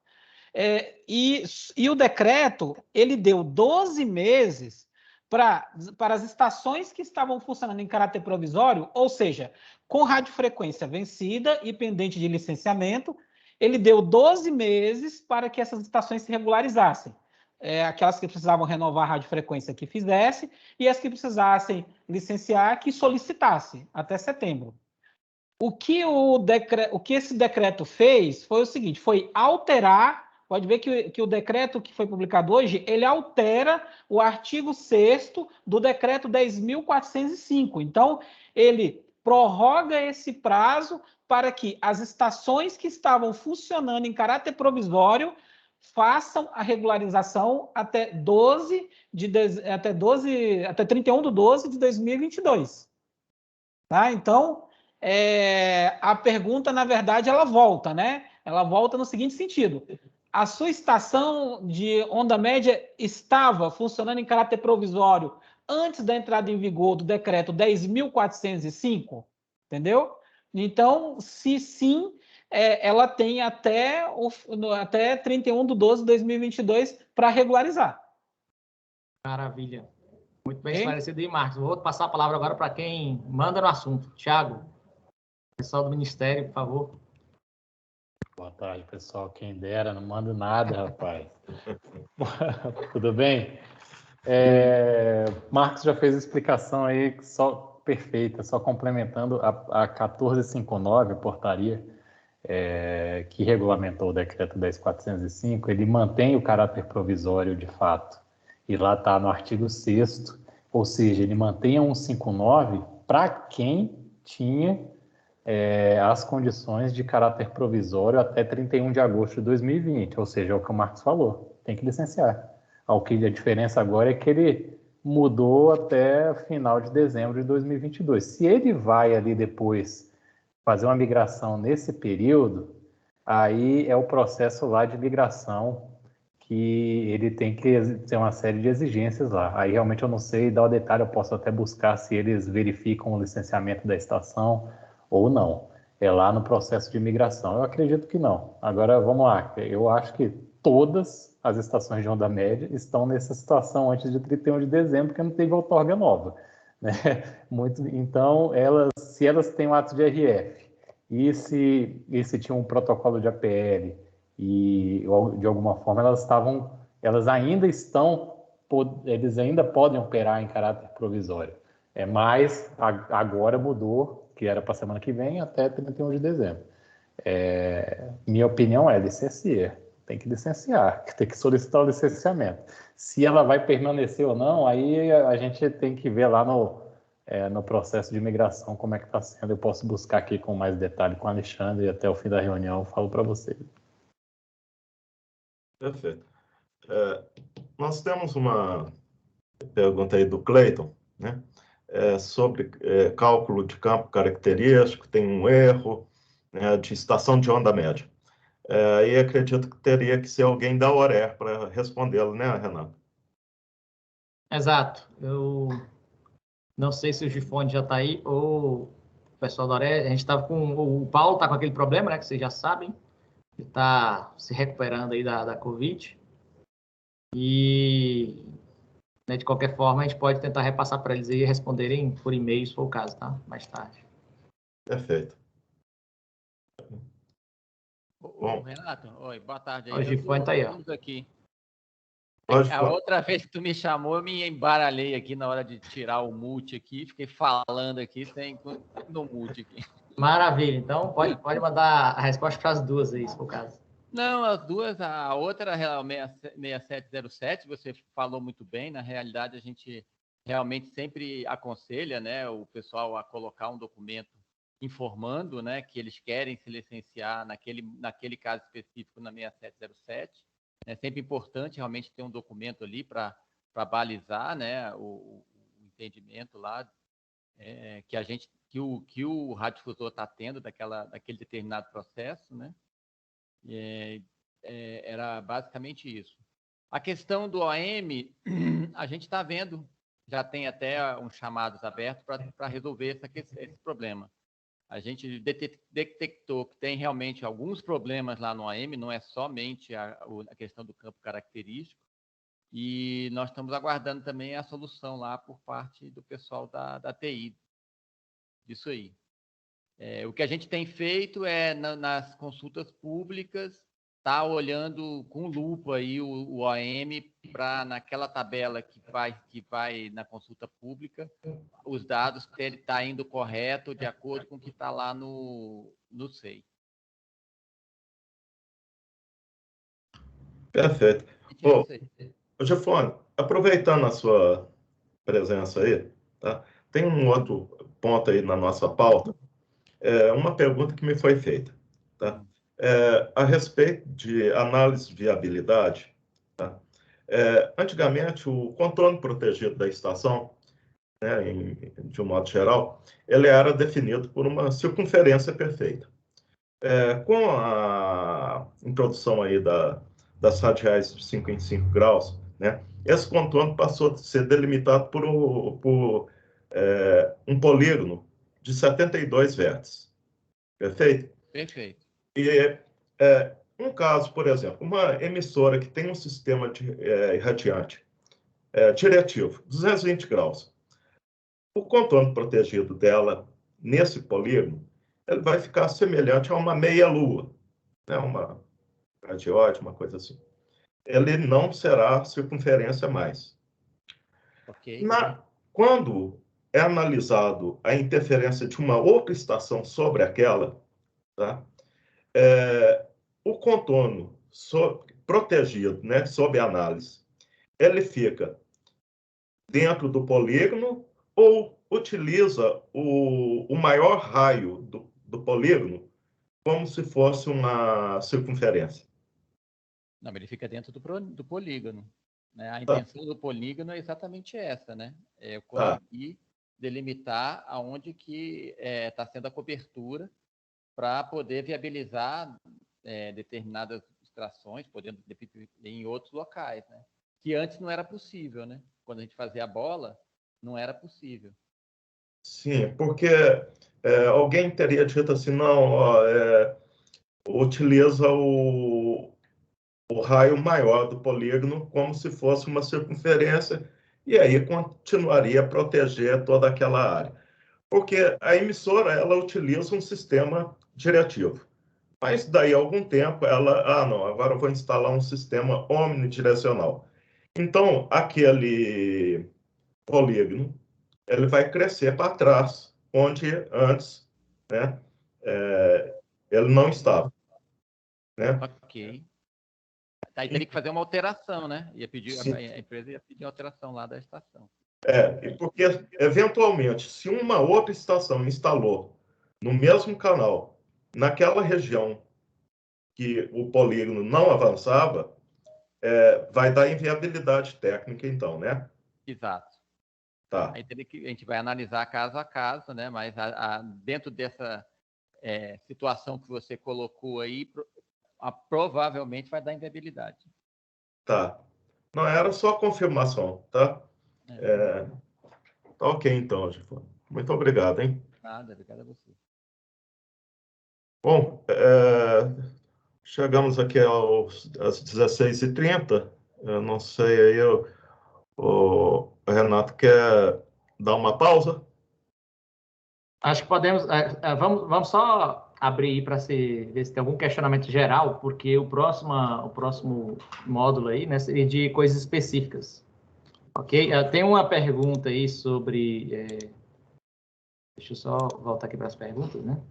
E o decreto ele deu 12 meses para as estações que estavam funcionando em caráter provisório, ou seja, com radiofrequência vencida e pendente de licenciamento, ele deu 12 meses para que essas estações se regularizassem. Aquelas que precisavam renovar a radiofrequência que fizesse e as que precisassem licenciar que solicitasse até setembro. O que esse decreto fez foi o seguinte, foi alterar, pode ver que o decreto que foi publicado hoje, ele altera o artigo 6º do decreto 10.405. Então, ele prorroga esse prazo para que as estações que estavam funcionando em caráter provisório façam a regularização até 31/12 de 2022. Tá? Então, a pergunta, na verdade, ela volta, né? Ela volta no seguinte sentido. a sua estação de onda média estava funcionando em caráter provisório antes da entrada em vigor do decreto 10.405, entendeu? Então, se sim, ela tem até 31/12/2022 para regularizar. Maravilha. Muito bem esclarecido aí, Marcos. Vou passar a palavra agora para quem manda no assunto. Tiago, pessoal do Ministério, por favor. Boa tarde, pessoal. Quem dera, não mando nada, rapaz. Tudo bem? Marcos já fez a explicação aí só perfeita, só complementando a 1459, portaria, que regulamentou o decreto 10.405, ele mantém o caráter provisório de fato. E lá está no artigo 6º, ou seja, ele mantém a 159 para quem tinha as condições de caráter provisório até 31 de agosto de 2020, ou seja, é o que o Marcos falou, tem que licenciar. A diferença agora é que ele mudou até final de dezembro de 2022. Se ele vai ali depois fazer uma migração nesse período, aí é o processo lá de migração que ele tem que ter uma série de exigências lá. Aí realmente eu não sei dar o detalhe, eu posso até buscar se eles verificam o licenciamento da estação ou não. É lá no processo de migração. Eu acredito que não. Agora, vamos lá. Eu acho que todas as estações de onda média estão nessa situação antes de 31 de dezembro, porque não teve outorga nova, né? Então, se elas têm um ato de RF e se tinha um protocolo de APL e, de alguma forma, eles ainda podem operar em caráter provisório. Mas agora mudou, que era para a semana que vem, até 31 de dezembro. Minha opinião é licenciar. Tem que licenciar, tem que solicitar o licenciamento. Se ela vai permanecer ou não, aí a gente tem que ver lá no processo de migração como é que está sendo. Eu posso buscar aqui com mais detalhe com o Alexandre e até o fim da reunião eu falo para você. Perfeito. Nós temos uma pergunta aí do Cleiton, né? Sobre cálculo de campo característico, tem um erro, né, de estação de onda média. E acredito que teria que ser alguém da ORER para respondê-lo, né, Renato? Exato. Eu não sei se o Gifone já está aí ou o pessoal da ORER. A gente estava com... O Paulo está com aquele problema, né, que vocês já sabem. Ele está se recuperando aí da Covid. E... de qualquer forma, a gente pode tentar repassar para eles e responderem por e-mail, se for o caso, tá? Mais tarde. Perfeito. Bom, Renato, oi, boa tarde. O Gifone está aí, ó. Aqui. A outra vez que tu me chamou, eu me embaralhei aqui na hora de tirar o mute aqui, fiquei falando aqui, tem no mute aqui. Maravilha, então pode mandar a resposta para as duas aí, se for o caso. Não, as duas, a outra é o 6707, você falou muito bem, na realidade a gente realmente sempre aconselha, né, o pessoal a colocar um documento informando, né, que eles querem se licenciar naquele caso específico na 6707. É sempre importante realmente ter um documento ali para balizar, né, o entendimento lá que o radiodifusor está tendo daquele determinado processo, né? Era basicamente isso. A questão do OM, a gente está vendo, já tem até uns chamados abertos para resolver esse problema. A gente detectou que tem realmente alguns problemas lá no AM, não é somente a questão do campo característico, e nós estamos aguardando também a solução lá por parte do pessoal da TI, disso aí. O que a gente tem feito nas consultas públicas, tá olhando com lupa aí o OM para naquela tabela que vai na consulta pública, os dados que ele está indo correto de acordo com o que está lá no SEI. Perfeito. Bom, Gifone, aproveitando a sua presença aí, tá? Tem um outro ponto aí na nossa pauta, uma pergunta que me foi feita, tá? A respeito de análise de viabilidade, tá? Antigamente, o contorno protegido da estação, né, de um modo geral, ele era definido por uma circunferência perfeita. Com a introdução aí das radiais de 5 em 5 graus, né? Esse contorno passou a ser delimitado por um polígono de 72 vértices. Perfeito? Perfeito. E um caso, por exemplo, uma emissora que tem um sistema de irradiante diretivo, 220 graus. O contorno protegido dela, nesse polígono, ele vai ficar semelhante a uma meia-lua, né? Uma radióide, uma coisa assim. Ele não será circunferência mais. Ok. Quando é analisado a interferência de uma outra estação sobre aquela, tá? O contorno protegido, né, sob análise, ele fica dentro do polígono ou utiliza o maior raio do polígono como se fosse uma circunferência? Não, ele fica dentro do polígono. Né? A intenção do polígono é exatamente essa, né? É conseguir delimitar aonde que está sendo a cobertura para poder viabilizar determinadas extrações, podendo em outros locais, né? Que antes não era possível, né? Quando a gente fazia a bola, não era possível. Sim, porque alguém teria dito assim, não, utiliza o raio maior do polígono como se fosse uma circunferência e aí continuaria a proteger toda aquela área. Porque a emissora, ela utiliza um sistema diretivo. Mas daí a algum tempo ela, não, agora eu vou instalar um sistema omnidirecional. Então, aquele polígono, ele vai crescer para trás, onde antes, né, ele não estava. Né? Ok. Aí teria que fazer uma alteração, né? A empresa ia pedir alteração lá da estação. Porque, eventualmente, se uma outra estação instalou no mesmo canal, naquela região que o polígono não avançava, vai dar inviabilidade técnica, então, né? Exato. Tá. Aí a gente vai analisar caso a caso, né? Mas dentro dessa situação que você colocou aí, provavelmente vai dar inviabilidade. Tá. Não, era só confirmação, tá? Tá ok, então, Gifone. Muito obrigado, hein? Nada, obrigado a você. Bom, chegamos aqui às 16h30. Eu não sei aí, o Renato quer dar uma pausa? Acho que podemos. Vamos só abrir para ver se tem algum questionamento geral, porque o próximo módulo aí, né, seria de coisas específicas. Ok? Tem uma pergunta aí sobre. Deixa eu só voltar aqui para as perguntas, né?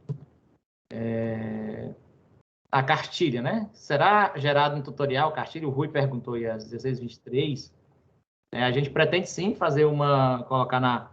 A cartilha, né? Será gerado no tutorial cartilha? O Rui perguntou aí às 16h23. A gente pretende sim fazer colocar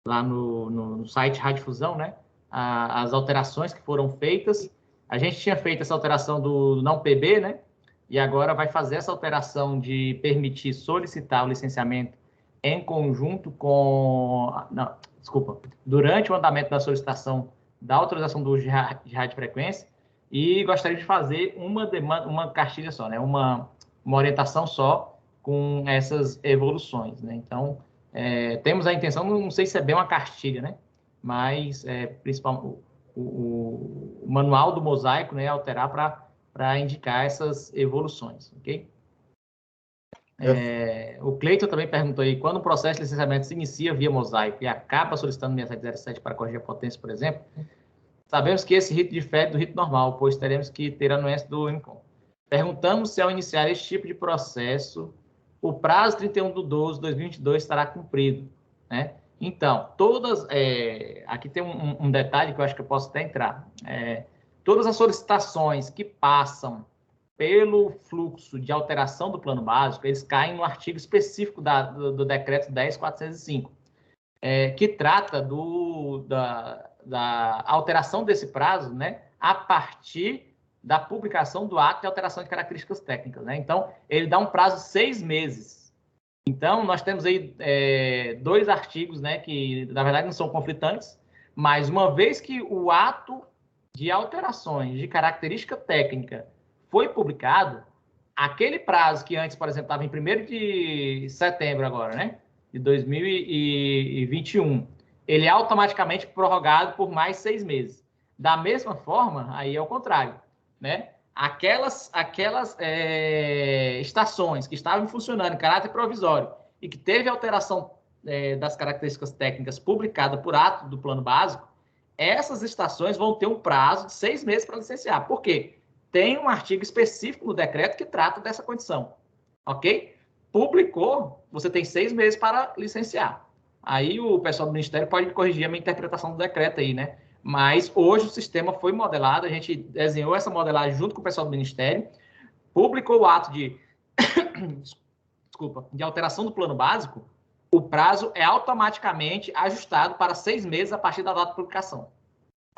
lá no site Rádio Fusão, né? As alterações que foram feitas. A gente tinha feito essa alteração do não PB, né? E agora vai fazer essa alteração de permitir solicitar o licenciamento em conjunto com... Não, desculpa. Durante o andamento da solicitação da autorização do uso de radiofrequência, e gostaria de fazer uma cartilha só, né? Uma orientação só com essas evoluções, né? Então, temos a intenção, não sei se é bem uma cartilha, né? Mas, principalmente, o manual do mosaico, né? Alterar para indicar essas evoluções, ok? O Cleiton também perguntou aí, quando o processo de licenciamento se inicia via mosaico e acaba solicitando 6707 para corrigir a potência, por exemplo, sabemos que esse rito difere do rito normal, pois teremos que ter a anuência do INCOM. Perguntamos se ao iniciar esse tipo de processo, o prazo 31/12/2022 estará cumprido, né? Então, aqui tem um detalhe que eu acho que eu posso até entrar. Todas as solicitações que passam pelo fluxo de alteração do plano básico, eles caem no artigo específico do decreto 10.405, que trata da alteração desse prazo, né, a partir da publicação do ato de alteração de características técnicas, né? Então, ele dá um prazo de 6 meses. Então, nós temos aí 2 artigos, né, que, na verdade, não são conflitantes, mas uma vez que o ato de alterações de característica técnica foi publicado, aquele prazo que antes, por exemplo, estava em 1º de setembro agora, né? De 2021, ele é automaticamente prorrogado por mais 6 meses. Da mesma forma, aí é o contrário, né? Aquelas estações que estavam funcionando em caráter provisório e que teve alteração das características técnicas publicada por ato do plano básico, essas estações vão ter um prazo de 6 meses para licenciar. Por quê? Tem um artigo específico no decreto que trata dessa condição, ok? Publicou, você tem 6 meses para licenciar. Aí o pessoal do Ministério pode corrigir a minha interpretação do decreto aí, né? Mas hoje o sistema foi modelado, a gente desenhou essa modelagem junto com o pessoal do Ministério, publicou o ato de, desculpa, de alteração do plano básico, o prazo é automaticamente ajustado para 6 meses a partir da data de publicação,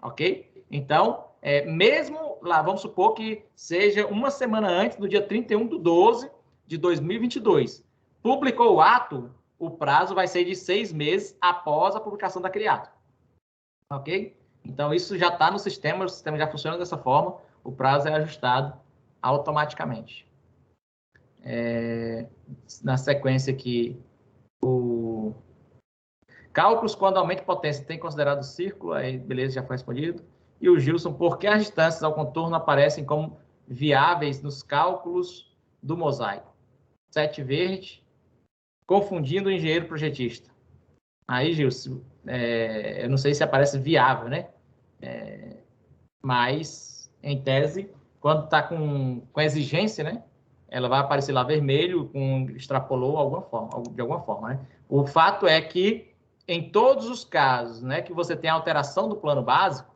ok? Então, mesmo lá, vamos supor que seja uma semana antes, do dia 31/12 de 2022, publicou o ato, o prazo vai ser de 6 meses após a publicação daquele ato, ok? Então, isso já está no sistema, o sistema já funciona dessa forma, o prazo é ajustado automaticamente. Na sequência aqui, cálculos quando aumento de potência tem considerado o círculo, aí beleza, já foi respondido. E o Gilson, por que as distâncias ao contorno aparecem como viáveis nos cálculos do mosaico? 7 verde, confundindo o engenheiro projetista. Aí, Gilson, eu não sei se aparece viável, né? Mas, em tese, quando está com exigência, né? Ela vai aparecer lá vermelho, extrapolou de alguma forma, né? O fato é que, em todos os casos, né, que você tem alteração do plano básico,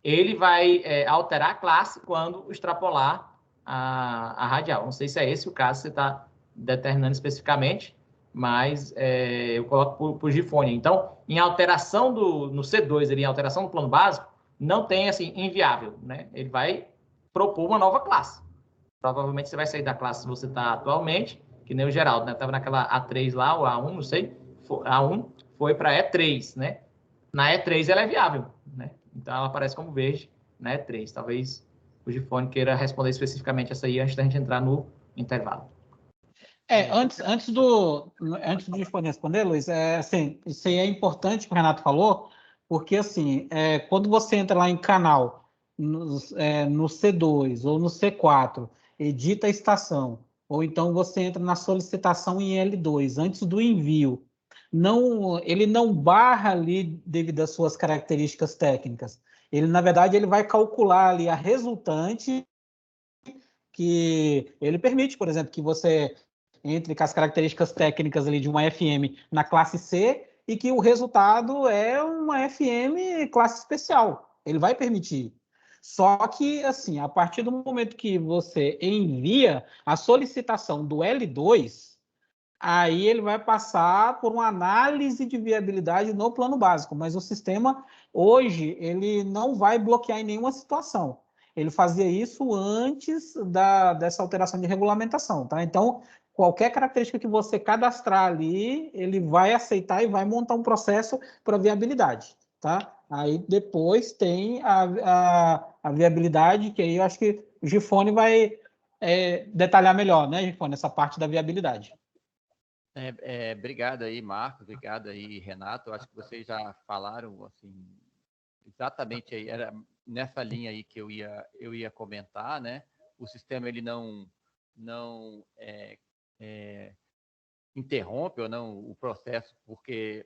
ele vai alterar a classe quando extrapolar a radial. Não sei se é esse o caso que você está determinando especificamente, mas eu coloco por Gifone. Então, em alteração no C2, em alteração do plano básico, não tem, assim, inviável, né? Ele vai propor uma nova classe. Provavelmente você vai sair da classe que você está atualmente, que nem o Geraldo, né? Estava naquela A3 lá, ou A1, não sei. A1 foi para E3, né? Na E3 ela é viável, né? Então ela aparece como verde na E3. Talvez o Gifone queira responder especificamente essa aí antes da gente entrar no intervalo. Antes de responder, Luiz, assim, isso aí é importante que o Renato falou, porque assim, quando você entra lá em canal, no C2 ou no C4, edita a estação, ou então você entra na solicitação em L2, antes do envio, ele não barra ali devido às suas características técnicas. Ele, na verdade, ele vai calcular ali a resultante, que ele permite, por exemplo, que você entre com as características técnicas ali de uma FM na classe C e que o resultado é uma FM classe especial. Ele vai permitir. Só que, assim, a partir do momento que você envia a solicitação do L2, aí ele vai passar por uma análise de viabilidade no plano básico, mas o sistema, hoje, ele não vai bloquear em nenhuma situação. Ele fazia isso antes dessa alteração de regulamentação, tá? Então, qualquer característica que você cadastrar ali, ele vai aceitar e vai montar um processo para viabilidade, tá? Aí depois tem a viabilidade, que aí eu acho que o Gifone vai detalhar melhor, né, Gifone, essa parte da viabilidade. Obrigado aí, Marcos, obrigado aí, Renato. Eu acho que vocês já falaram assim, exatamente aí, era nessa linha aí que eu ia comentar, né? O sistema ele não interrompe ou não o processo, porque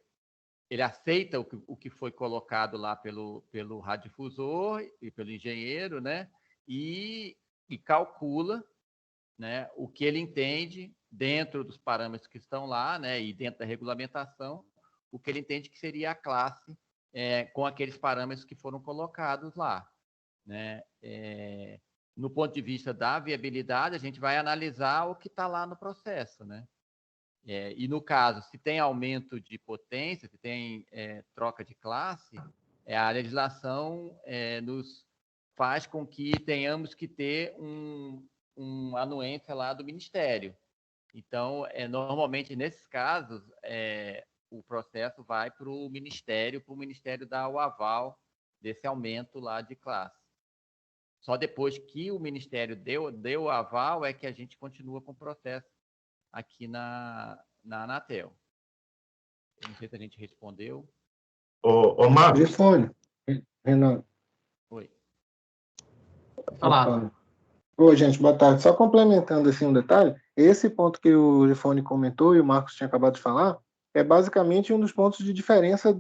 ele aceita o que foi colocado lá pelo radiodifusor e pelo engenheiro, né? E calcula, né, o que ele entende dentro dos parâmetros que estão lá, né, e dentro da regulamentação, o que ele entende que seria a classe com aqueles parâmetros que foram colocados lá, né? No ponto de vista da viabilidade, a gente vai analisar o que está lá no processo, né? E no caso, se tem aumento de potência, se tem troca de classe, a legislação nos faz com que tenhamos que ter uma anuência lá do Ministério. Então, normalmente, nesses casos, o processo vai para o Ministério dar o aval desse aumento lá de classe. Só depois que o Ministério deu o aval é que a gente continua com o processo aqui na Anatel. Eu não sei se a gente respondeu. Ô Marcos. Gifone, Renan. Oi. Falado. Oi, gente, boa tarde. Só complementando assim um detalhe, esse ponto que o Gifone comentou e o Marcos tinha acabado de falar, é basicamente um dos pontos de diferença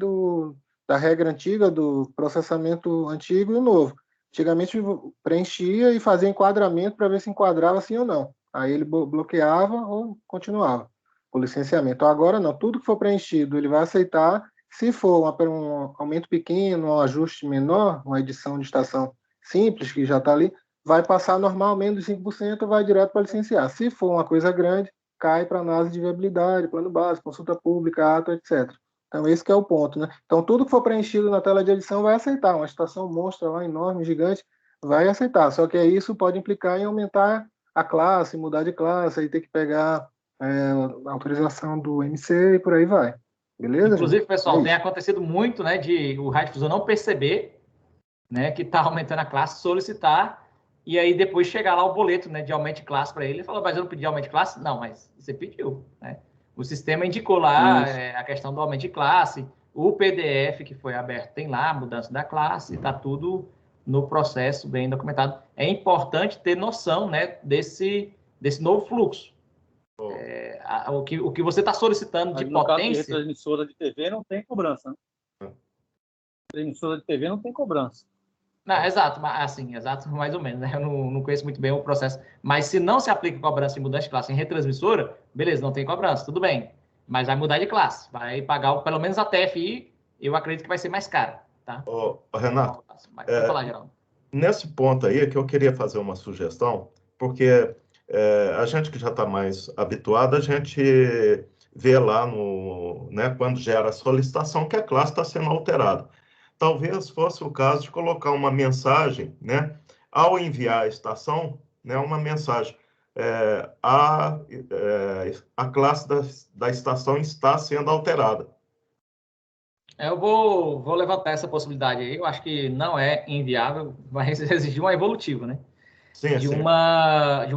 da regra antiga, do processamento antigo e o novo. Antigamente preenchia e fazia enquadramento para ver se enquadrava sim ou não. Aí ele bloqueava ou continuava o licenciamento. Agora não, tudo que for preenchido ele vai aceitar. Se for um aumento pequeno, um ajuste menor, uma edição de estação simples, que já está ali, vai passar normal, menos de 5%, vai direto para licenciar. Se for uma coisa grande, cai para análise de viabilidade, plano básico, consulta pública, ato, etc. Então, esse que é o ponto, né? Então, tudo que for preenchido na tela de edição vai aceitar. Uma estação monstra lá, enorme, gigante, vai aceitar. Só que aí isso pode implicar em aumentar a classe, mudar de classe, aí ter que pegar a autorização do MC e por aí vai. Beleza? Inclusive, pessoal, tem acontecido muito, né, de o radiodifusor não perceber, né, que está aumentando a classe, solicitar, e aí depois chegar lá o boleto, né, de aumento de classe para ele, e falou, mas eu não pedi aumento de classe? Não, mas você pediu, né? O sistema indicou lá a questão do aumento de classe, o PDF que foi aberto tem lá a mudança da classe, está tudo no processo bem documentado. É importante ter noção, né, desse novo fluxo. O que você está solicitando de potência... De transmissora de TV não tem cobrança, né? Transmissora de TV não tem cobrança. Não, exato, assim, exato, mais ou menos, né? Eu não conheço muito bem o processo. Mas se não se aplica cobrança em mudança de classe em retransmissora, beleza, não tem cobrança, tudo bem. Mas vai mudar de classe, vai pagar pelo menos a TFI, eu acredito que vai ser mais caro, tá? Renato, pode falar, Geraldo. Nesse ponto aí é que eu queria fazer uma sugestão, porque a gente que já está mais habituado, a gente vê lá né, quando gera a solicitação que a classe está sendo alterada. Talvez fosse o caso de colocar uma mensagem, né, ao enviar a estação, né, uma mensagem. A classe da estação está sendo alterada. Eu vou levantar essa possibilidade aí. Eu acho que não é inviável, mas exigir uma evolutiva, né? Sim, de um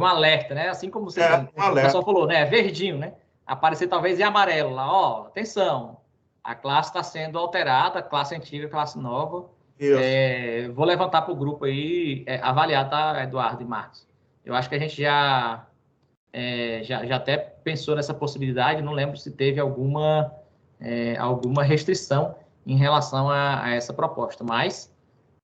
alerta, né? Assim como você o pessoal falou, né? Verdinho, né? Aparecer talvez em amarelo lá, ó, atenção, a classe está sendo alterada, classe antiga, classe nova. Vou levantar para o grupo aí, avaliar, tá, Eduardo e Marcos? Eu acho que a gente já até pensou nessa possibilidade, não lembro se teve alguma restrição em relação a essa proposta, mas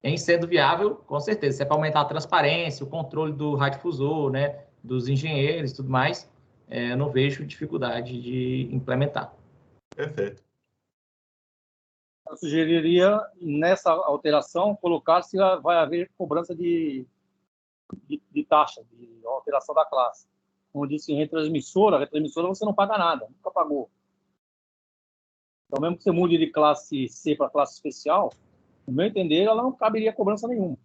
em sendo viável, com certeza, se é para aumentar a transparência, o controle do radiodifusor, né, dos engenheiros e tudo mais, eu não vejo dificuldade de implementar. Perfeito. Eu sugeriria, nessa alteração, colocar se vai haver cobrança de taxa, de alteração da classe. Como disse, retransmissora você não paga nada, nunca pagou. Então, mesmo que você mude de classe C para classe especial, no meu entender, ela não caberia cobrança nenhuma.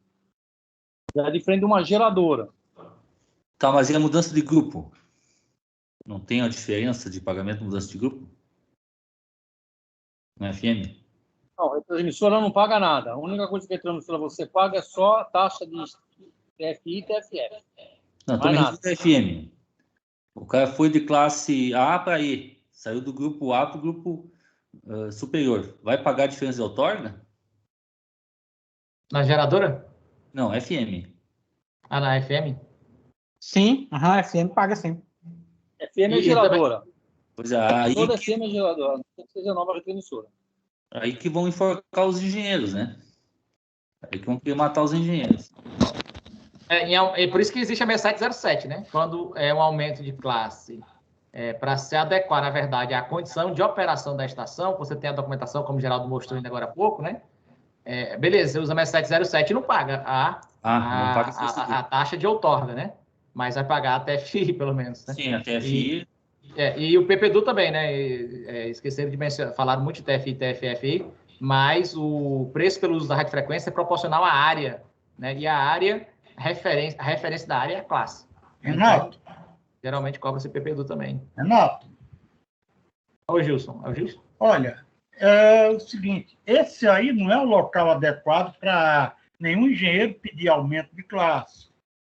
Já de frente de uma geradora. Tá, mas e a mudança de grupo? Não tem a diferença de pagamento de mudança de grupo? No FM? Não, a transmissora não paga nada. A única coisa que a transmissora você paga é só a taxa de TFI e TFF. Não, também não é FM. O cara foi de classe A para E. Saiu do grupo A para o grupo superior. Vai pagar a diferença de outorga? Na geradora? Não, FM. Ah, na FM? Sim, FM paga sim. FM é geradora. Pois é, aí toda FM é geradora, não tem que seja nova retransmissora. Aí que vão enforcar os engenheiros, né? Aí que vão querer matar os engenheiros. É por isso que existe a 6707, né? Quando é um aumento de classe para se adequar, na verdade, à condição de operação da estação, você tem a documentação, como o Geraldo mostrou ainda agora há pouco, né? Beleza, você usa a 6707 e não paga a taxa de outorga, né? Mas vai pagar a TFI, pelo menos. Né? Sim, a TFI. E o PPDU também, né? Esqueceram de mencionar, falaram muito de TFI e TFFI, mas o preço pelo uso da radiofrequência é proporcional à área, né? E a área, a referência da área é a classe. Renato. Então, geralmente cobra-se PPDU também. Renato. Ô, Gilson. É o Gilson? Olha, é o seguinte, esse aí não é o local adequado para nenhum engenheiro pedir aumento de classe.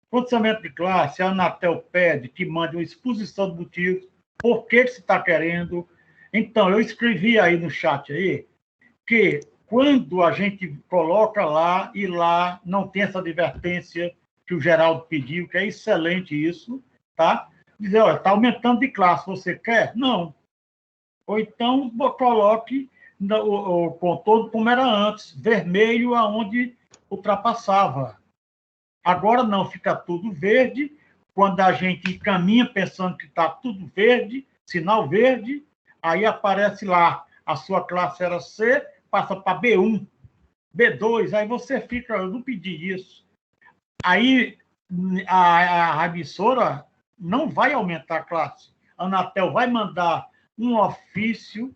Quando esse aumento de classe, a Anatel pede que mande uma exposição de motivos, por que se está querendo. Então, eu escrevi aí no chat aí que quando a gente coloca lá e lá não tem essa advertência que o Geraldo pediu, que é excelente isso, tá? Dizer, olha, está aumentando de classe, você quer? Não. Ou então coloque o contorno como era antes, vermelho aonde ultrapassava. Agora não, fica tudo verde. Quando a gente caminha pensando que está tudo verde, sinal verde, aí aparece lá, a sua classe era C, passa para B1, B2, aí você fica, eu não pedi isso. Aí a emissora não vai aumentar a classe. A Anatel vai mandar um ofício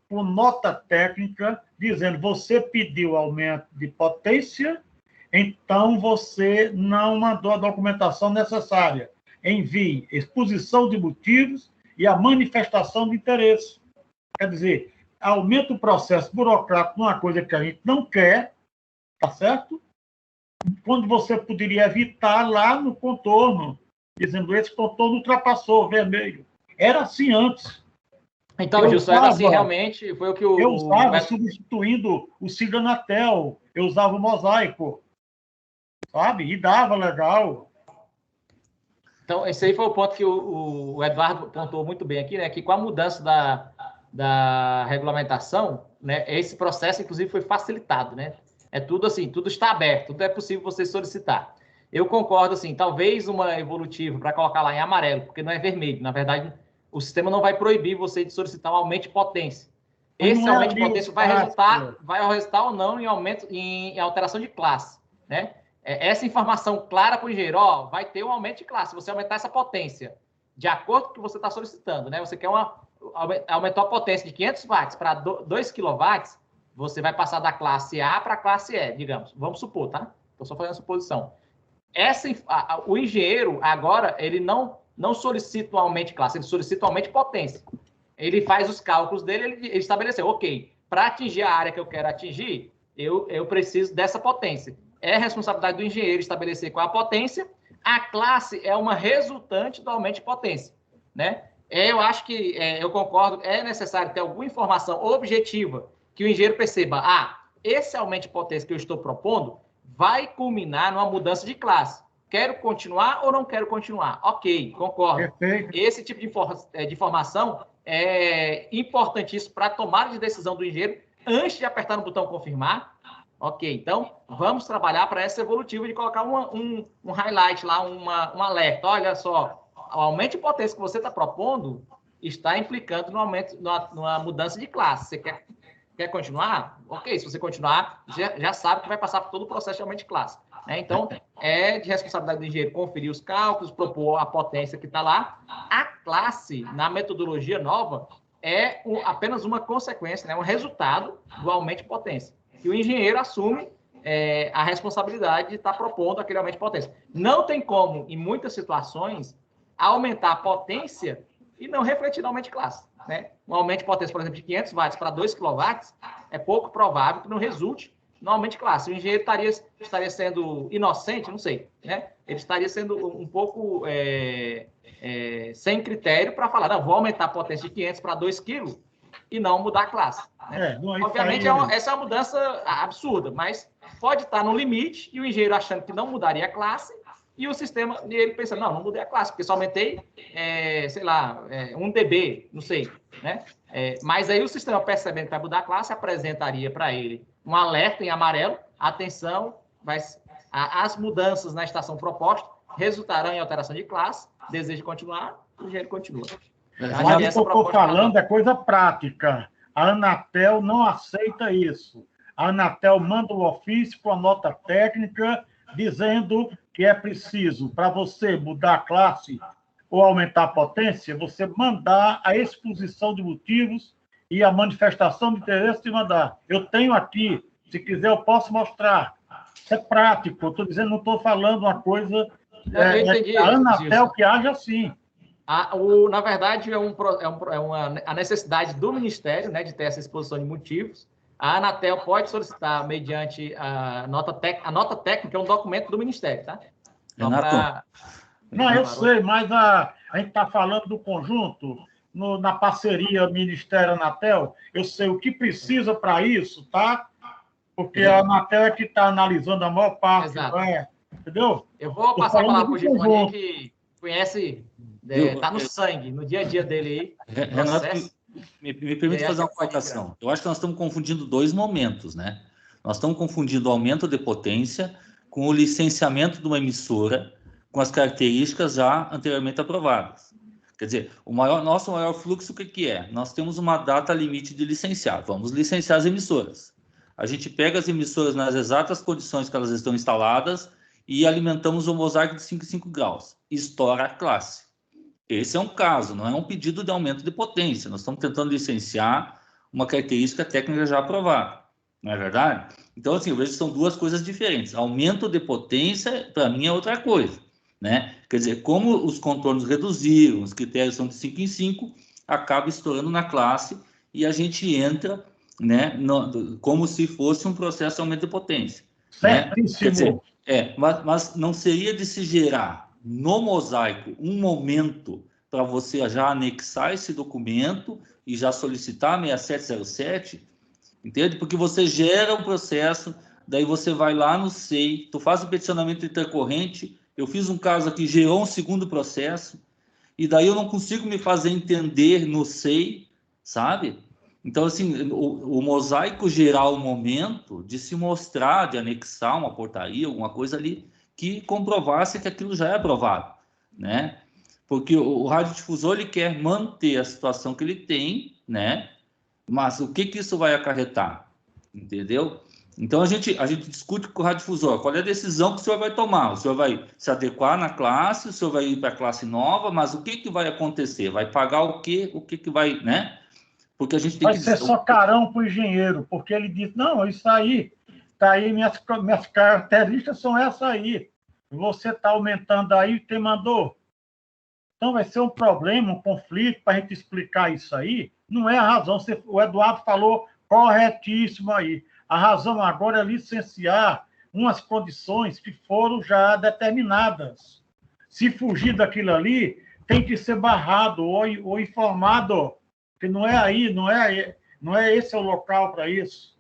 com nota técnica dizendo você pediu aumento de potência, então você não mandou a documentação necessária. Envie exposição de motivos e a manifestação de interesse. Quer dizer, aumenta o processo burocrático numa coisa que a gente não quer, tá certo? Quando você poderia evitar lá no contorno, dizendo esse contorno ultrapassou, vermelho. Era assim antes. Então, Gilson, era assim realmente, foi o que eu usava substituindo o Ciganatel, eu usava o mosaico, sabe? E dava legal. Então, esse aí foi o ponto que o Eduardo pontuou muito bem aqui, né? Que com a mudança da regulamentação, né? Esse processo, inclusive, foi facilitado, né? É tudo assim, tudo está aberto, tudo é possível você solicitar. Eu concordo, assim, talvez uma evolutiva para colocar lá em amarelo, porque não é vermelho. Na verdade, o sistema não vai proibir você de solicitar um aumento de potência. Esse aumento de potência vai resultar ou não em alteração de classe, né? Essa informação clara para o engenheiro, ó, vai ter um aumento de classe. Se você aumentar essa potência de acordo com o que você está solicitando, né? Você quer aumentar a potência de 500 watts para 2 kW, você vai passar da classe A para a classe E, digamos. Vamos supor, tá? Estou só fazendo a suposição. O engenheiro, agora, ele não solicita um aumento de classe, ele solicita um aumento de potência. Ele faz os cálculos dele, ele estabeleceu, ok, para atingir a área que eu quero atingir, eu preciso dessa potência. É responsabilidade do engenheiro estabelecer qual a potência. A classe é uma resultante do aumento de potência, né? Eu acho que, eu concordo, é necessário ter alguma informação objetiva que o engenheiro perceba, esse aumento de potência que eu estou propondo vai culminar numa mudança de classe. Quero continuar ou não quero continuar? Ok, concordo. Perfeito. Esse tipo de informação é importantíssimo para a tomada de decisão do engenheiro antes de apertar no botão confirmar. Ok, então vamos trabalhar para essa evolutiva de colocar um highlight lá, um alerta. Olha só, o aumento de potência que você está propondo está implicando numa mudança de classe. Você quer continuar? Ok, se você continuar, já sabe que vai passar por todo o processo de aumento de classe. Né? Então, é de responsabilidade do engenheiro conferir os cálculos, propor a potência que está lá. A classe, na metodologia nova, é apenas uma consequência, né? Um resultado do aumento de potência. E o engenheiro assume a responsabilidade de estar propondo aquele aumento de potência. Não tem como, em muitas situações, aumentar a potência e não refletir no aumento de classe. Né? Um aumento de potência, por exemplo, de 500 watts para 2 kW é pouco provável que não resulte no aumento de classe. O engenheiro estaria sendo inocente, não sei. Né? Ele estaria sendo um pouco sem critério para falar, não, vou aumentar a potência de 500 para 2 kg e não mudar a classe. Né? Obviamente, essa é uma mudança absurda, mas pode estar no limite e o engenheiro achando que não mudaria a classe e o sistema, e ele pensando, não mudei a classe, porque só aumentei, 1 dB, não sei. Né? Mas aí o sistema, percebendo que vai mudar a classe, apresentaria para ele um alerta em amarelo, atenção, as mudanças na estação proposta resultarão em alteração de classe, deseja continuar, o engenheiro continua. Mas o que eu estou falando é coisa prática. A Anatel não aceita isso. A Anatel manda um ofício com a nota técnica dizendo que é preciso, para você mudar a classe ou aumentar a potência, você mandar a exposição de motivos e a manifestação de interesse de mandar. Eu tenho aqui, se quiser eu posso mostrar. É prático, eu estou dizendo, não estou falando uma coisa... a Anatel que age assim. Na verdade, a necessidade do Ministério, né, de ter essa exposição de motivos, a Anatel pode solicitar mediante a nota técnica, é um documento do Ministério, tá? Renato. Não, eu sei, mas a gente está falando do conjunto, na parceria Ministério-Anatel, eu sei o que precisa para isso, tá? Porque a Anatel é que está analisando a maior parte, entendeu? Eu vou passar a palavra para o Gifone, que conhece, está no sangue, no dia a dia dele aí. Renato, me permite fazer uma colocação. Eu acho que nós estamos confundindo dois momentos, né? Nós estamos confundindo o aumento de potência com o licenciamento de uma emissora com as características já anteriormente aprovadas. Quer dizer, nosso maior fluxo, o que é? Nós temos uma data limite de licenciar. Vamos licenciar as emissoras. A gente pega as emissoras nas exatas condições que elas estão instaladas e alimentamos o mosaico de 5,5 graus. Estoura a classe. Esse é um caso, não é um pedido de aumento de potência. Nós estamos tentando licenciar uma característica técnica já aprovada. Não é verdade? Então, assim, eu vejo que são duas coisas diferentes. Aumento de potência, para mim, é outra coisa, né? Quer dizer, como os contornos reduziram, os critérios são de 5 em 5, acaba estourando na classe e a gente entra, né, como se fosse um processo de aumento de potência. Né? Quer dizer, mas não seria de se gerar no mosaico um momento para você já anexar esse documento e já solicitar 6707, entende? Porque você gera um processo, daí você vai lá no SEI, tu faz o peticionamento intercorrente, eu fiz um caso aqui, gerou um segundo processo, e daí eu não consigo me fazer entender no SEI, sabe? Então, assim, o mosaico gerar o momento de se mostrar, de anexar uma portaria, alguma coisa ali, que comprovasse que aquilo já é aprovado, né? Porque o radiodifusor, ele quer manter a situação que ele tem, né? Mas o que isso vai acarretar? Entendeu? Então, a gente discute com o radiodifusor qual é a decisão que o senhor vai tomar. O senhor vai se adequar na classe, o senhor vai ir para a classe nova, mas o que vai acontecer? Vai pagar o quê? O que vai, né? Porque a gente tem vai ser só carão para o engenheiro, porque ele diz, não, isso aí, tá aí, minhas características são essas aí. Você está aumentando aí, quem mandou? Então vai ser um problema, um conflito para a gente explicar isso aí. Não é a razão, o Eduardo falou corretíssimo aí. A razão agora é licenciar umas condições que foram já determinadas. Se fugir daquilo ali, tem que ser barrado ou informado, que não é aí, não é esse o local para isso.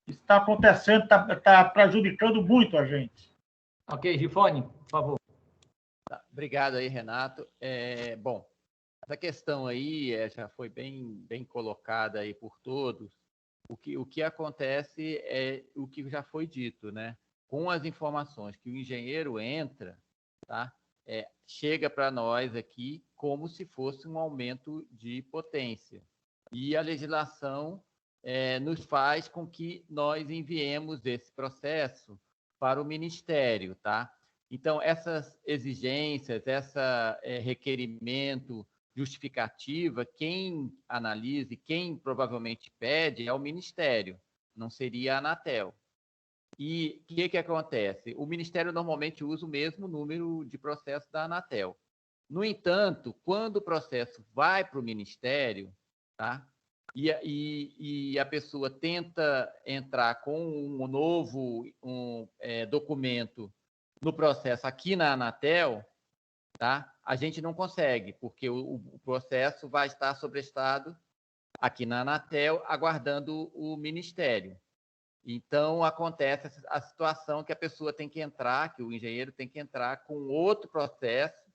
Isso está acontecendo, está prejudicando muito a gente. Ok, Gifone, por favor. Tá, obrigado aí, Renato. Bom, essa questão aí já foi bem colocada aí por todos. O que acontece é o que já foi dito, né? Com as informações que o engenheiro entra, tá? Chega para nós aqui como se fosse um aumento de potência. E a legislação nos faz com que nós enviemos esse processo para o Ministério, tá? Então, essas exigências, esse requerimento, justificativa, quem analisa e quem provavelmente pede é o Ministério, não seria a Anatel. E o que acontece? O Ministério normalmente usa o mesmo número de processo da Anatel. No entanto, quando o processo vai para o Ministério, tá? E a pessoa tenta entrar com um novo documento no processo aqui na Anatel, tá? A gente não consegue, porque o processo vai estar sobrestado aqui na Anatel, aguardando o Ministério. Então, acontece a situação que a pessoa tem que entrar, que o engenheiro tem que entrar com outro processo,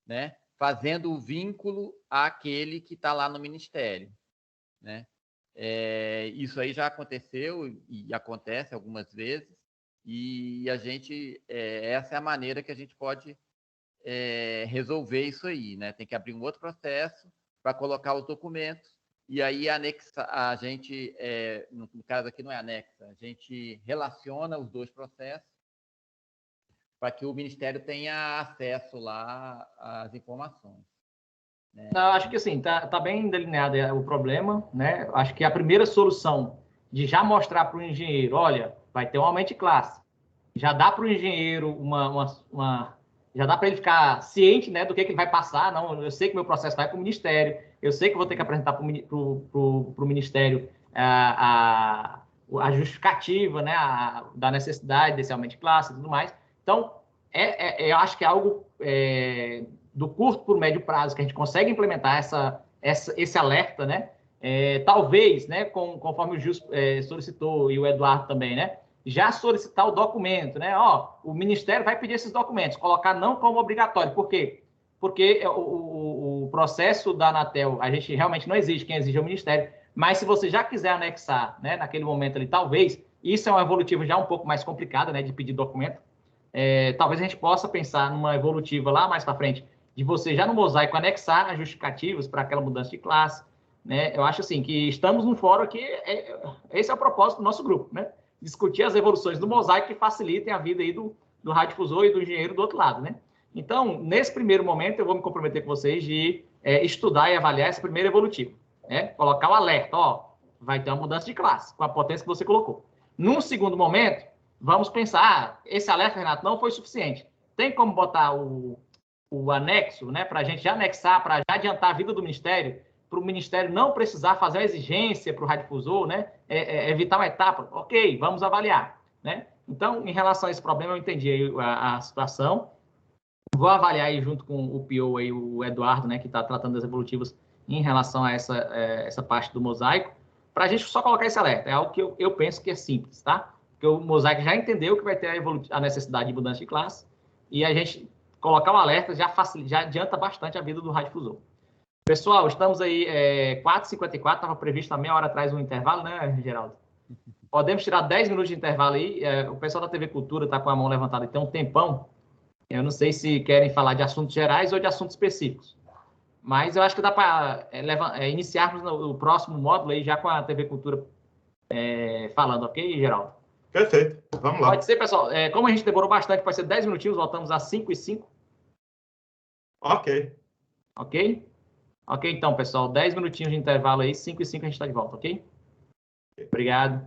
né? Fazendo o vínculo àquele que está lá no Ministério, né? Isso aí já aconteceu e acontece algumas vezes, e a gente, essa é a maneira que a gente pode resolver isso aí, né? Tem que abrir um outro processo para colocar os documentos e aí a gente, no caso aqui não é anexa, a gente relaciona os dois processos para que o Ministério tenha acesso lá às informações. Né? Não, acho que assim, tá bem delineado o problema, né? Acho que a primeira solução de já mostrar para o engenheiro, olha, vai ter um aumento de classe, já dá para o engenheiro uma Já dá para ele ficar ciente, né, do que ele vai passar. Não, eu sei que meu processo vai para o Ministério, eu sei que vou ter que apresentar para o Ministério a justificativa, né, da necessidade desse aumento de classe e tudo mais. Então, eu acho que é algo do curto por médio prazo que a gente consegue implementar esse alerta, né? Talvez, né, conforme o Gil solicitou e o Eduardo também, né, já solicitar o documento, né? O Ministério vai pedir esses documentos, colocar não como obrigatório. Por quê? Porque o processo da Anatel, a gente realmente não exige, quem exige é o Ministério, mas se você já quiser anexar, né, naquele momento ali, talvez, isso é uma evolutiva já um pouco mais complicada, né, de pedir documento, talvez a gente possa pensar numa evolutiva lá mais para frente, de você já no mosaico anexar as justificativas para aquela mudança de classe, né? Eu acho assim que estamos num fórum que esse é o propósito do nosso grupo, né? Discutir as evoluções do mosaico que facilitem a vida aí do radiodifusor e do engenheiro do outro lado, né? Então, nesse primeiro momento, eu vou me comprometer com vocês de estudar e avaliar esse primeiro evolutivo, né? Colocar o alerta, vai ter uma mudança de classe, com a potência que você colocou. Num segundo momento, vamos pensar, esse alerta, Renato, não foi suficiente. Tem como botar o anexo, né, para a gente já anexar, para já adiantar a vida do Ministério, para o Ministério não precisar fazer uma exigência para o radiodifusor, né, evitar uma etapa. Ok, vamos avaliar, né? Então, em relação a esse problema, eu entendi aí a situação. Vou avaliar aí junto com o PO, aí, o Eduardo, né, que está tratando das evolutivas em relação a essa parte do mosaico, para a gente só colocar esse alerta. É algo que eu penso que é simples, tá? Porque o mosaico já entendeu que vai ter a necessidade de mudança de classe e a gente colocar o alerta já adianta bastante a vida do radiodifusor. Pessoal, estamos aí 4h54, estava previsto há meia hora atrás um intervalo, né, Geraldo? Podemos tirar 10 minutos de intervalo aí. O pessoal da TV Cultura está com a mão levantada e tem um tempão. Eu não sei se querem falar de assuntos gerais ou de assuntos específicos. Mas eu acho que dá para iniciarmos o próximo módulo aí já com a TV Cultura falando, ok, Geraldo? Perfeito, vamos lá. Pode ser, pessoal. Como a gente demorou bastante, pode ser 10 minutinhos, voltamos às 5h05. Ok. Ok? Ok, então, pessoal, 10 minutinhos de intervalo aí, 5h05 a gente está de volta, ok? Obrigado.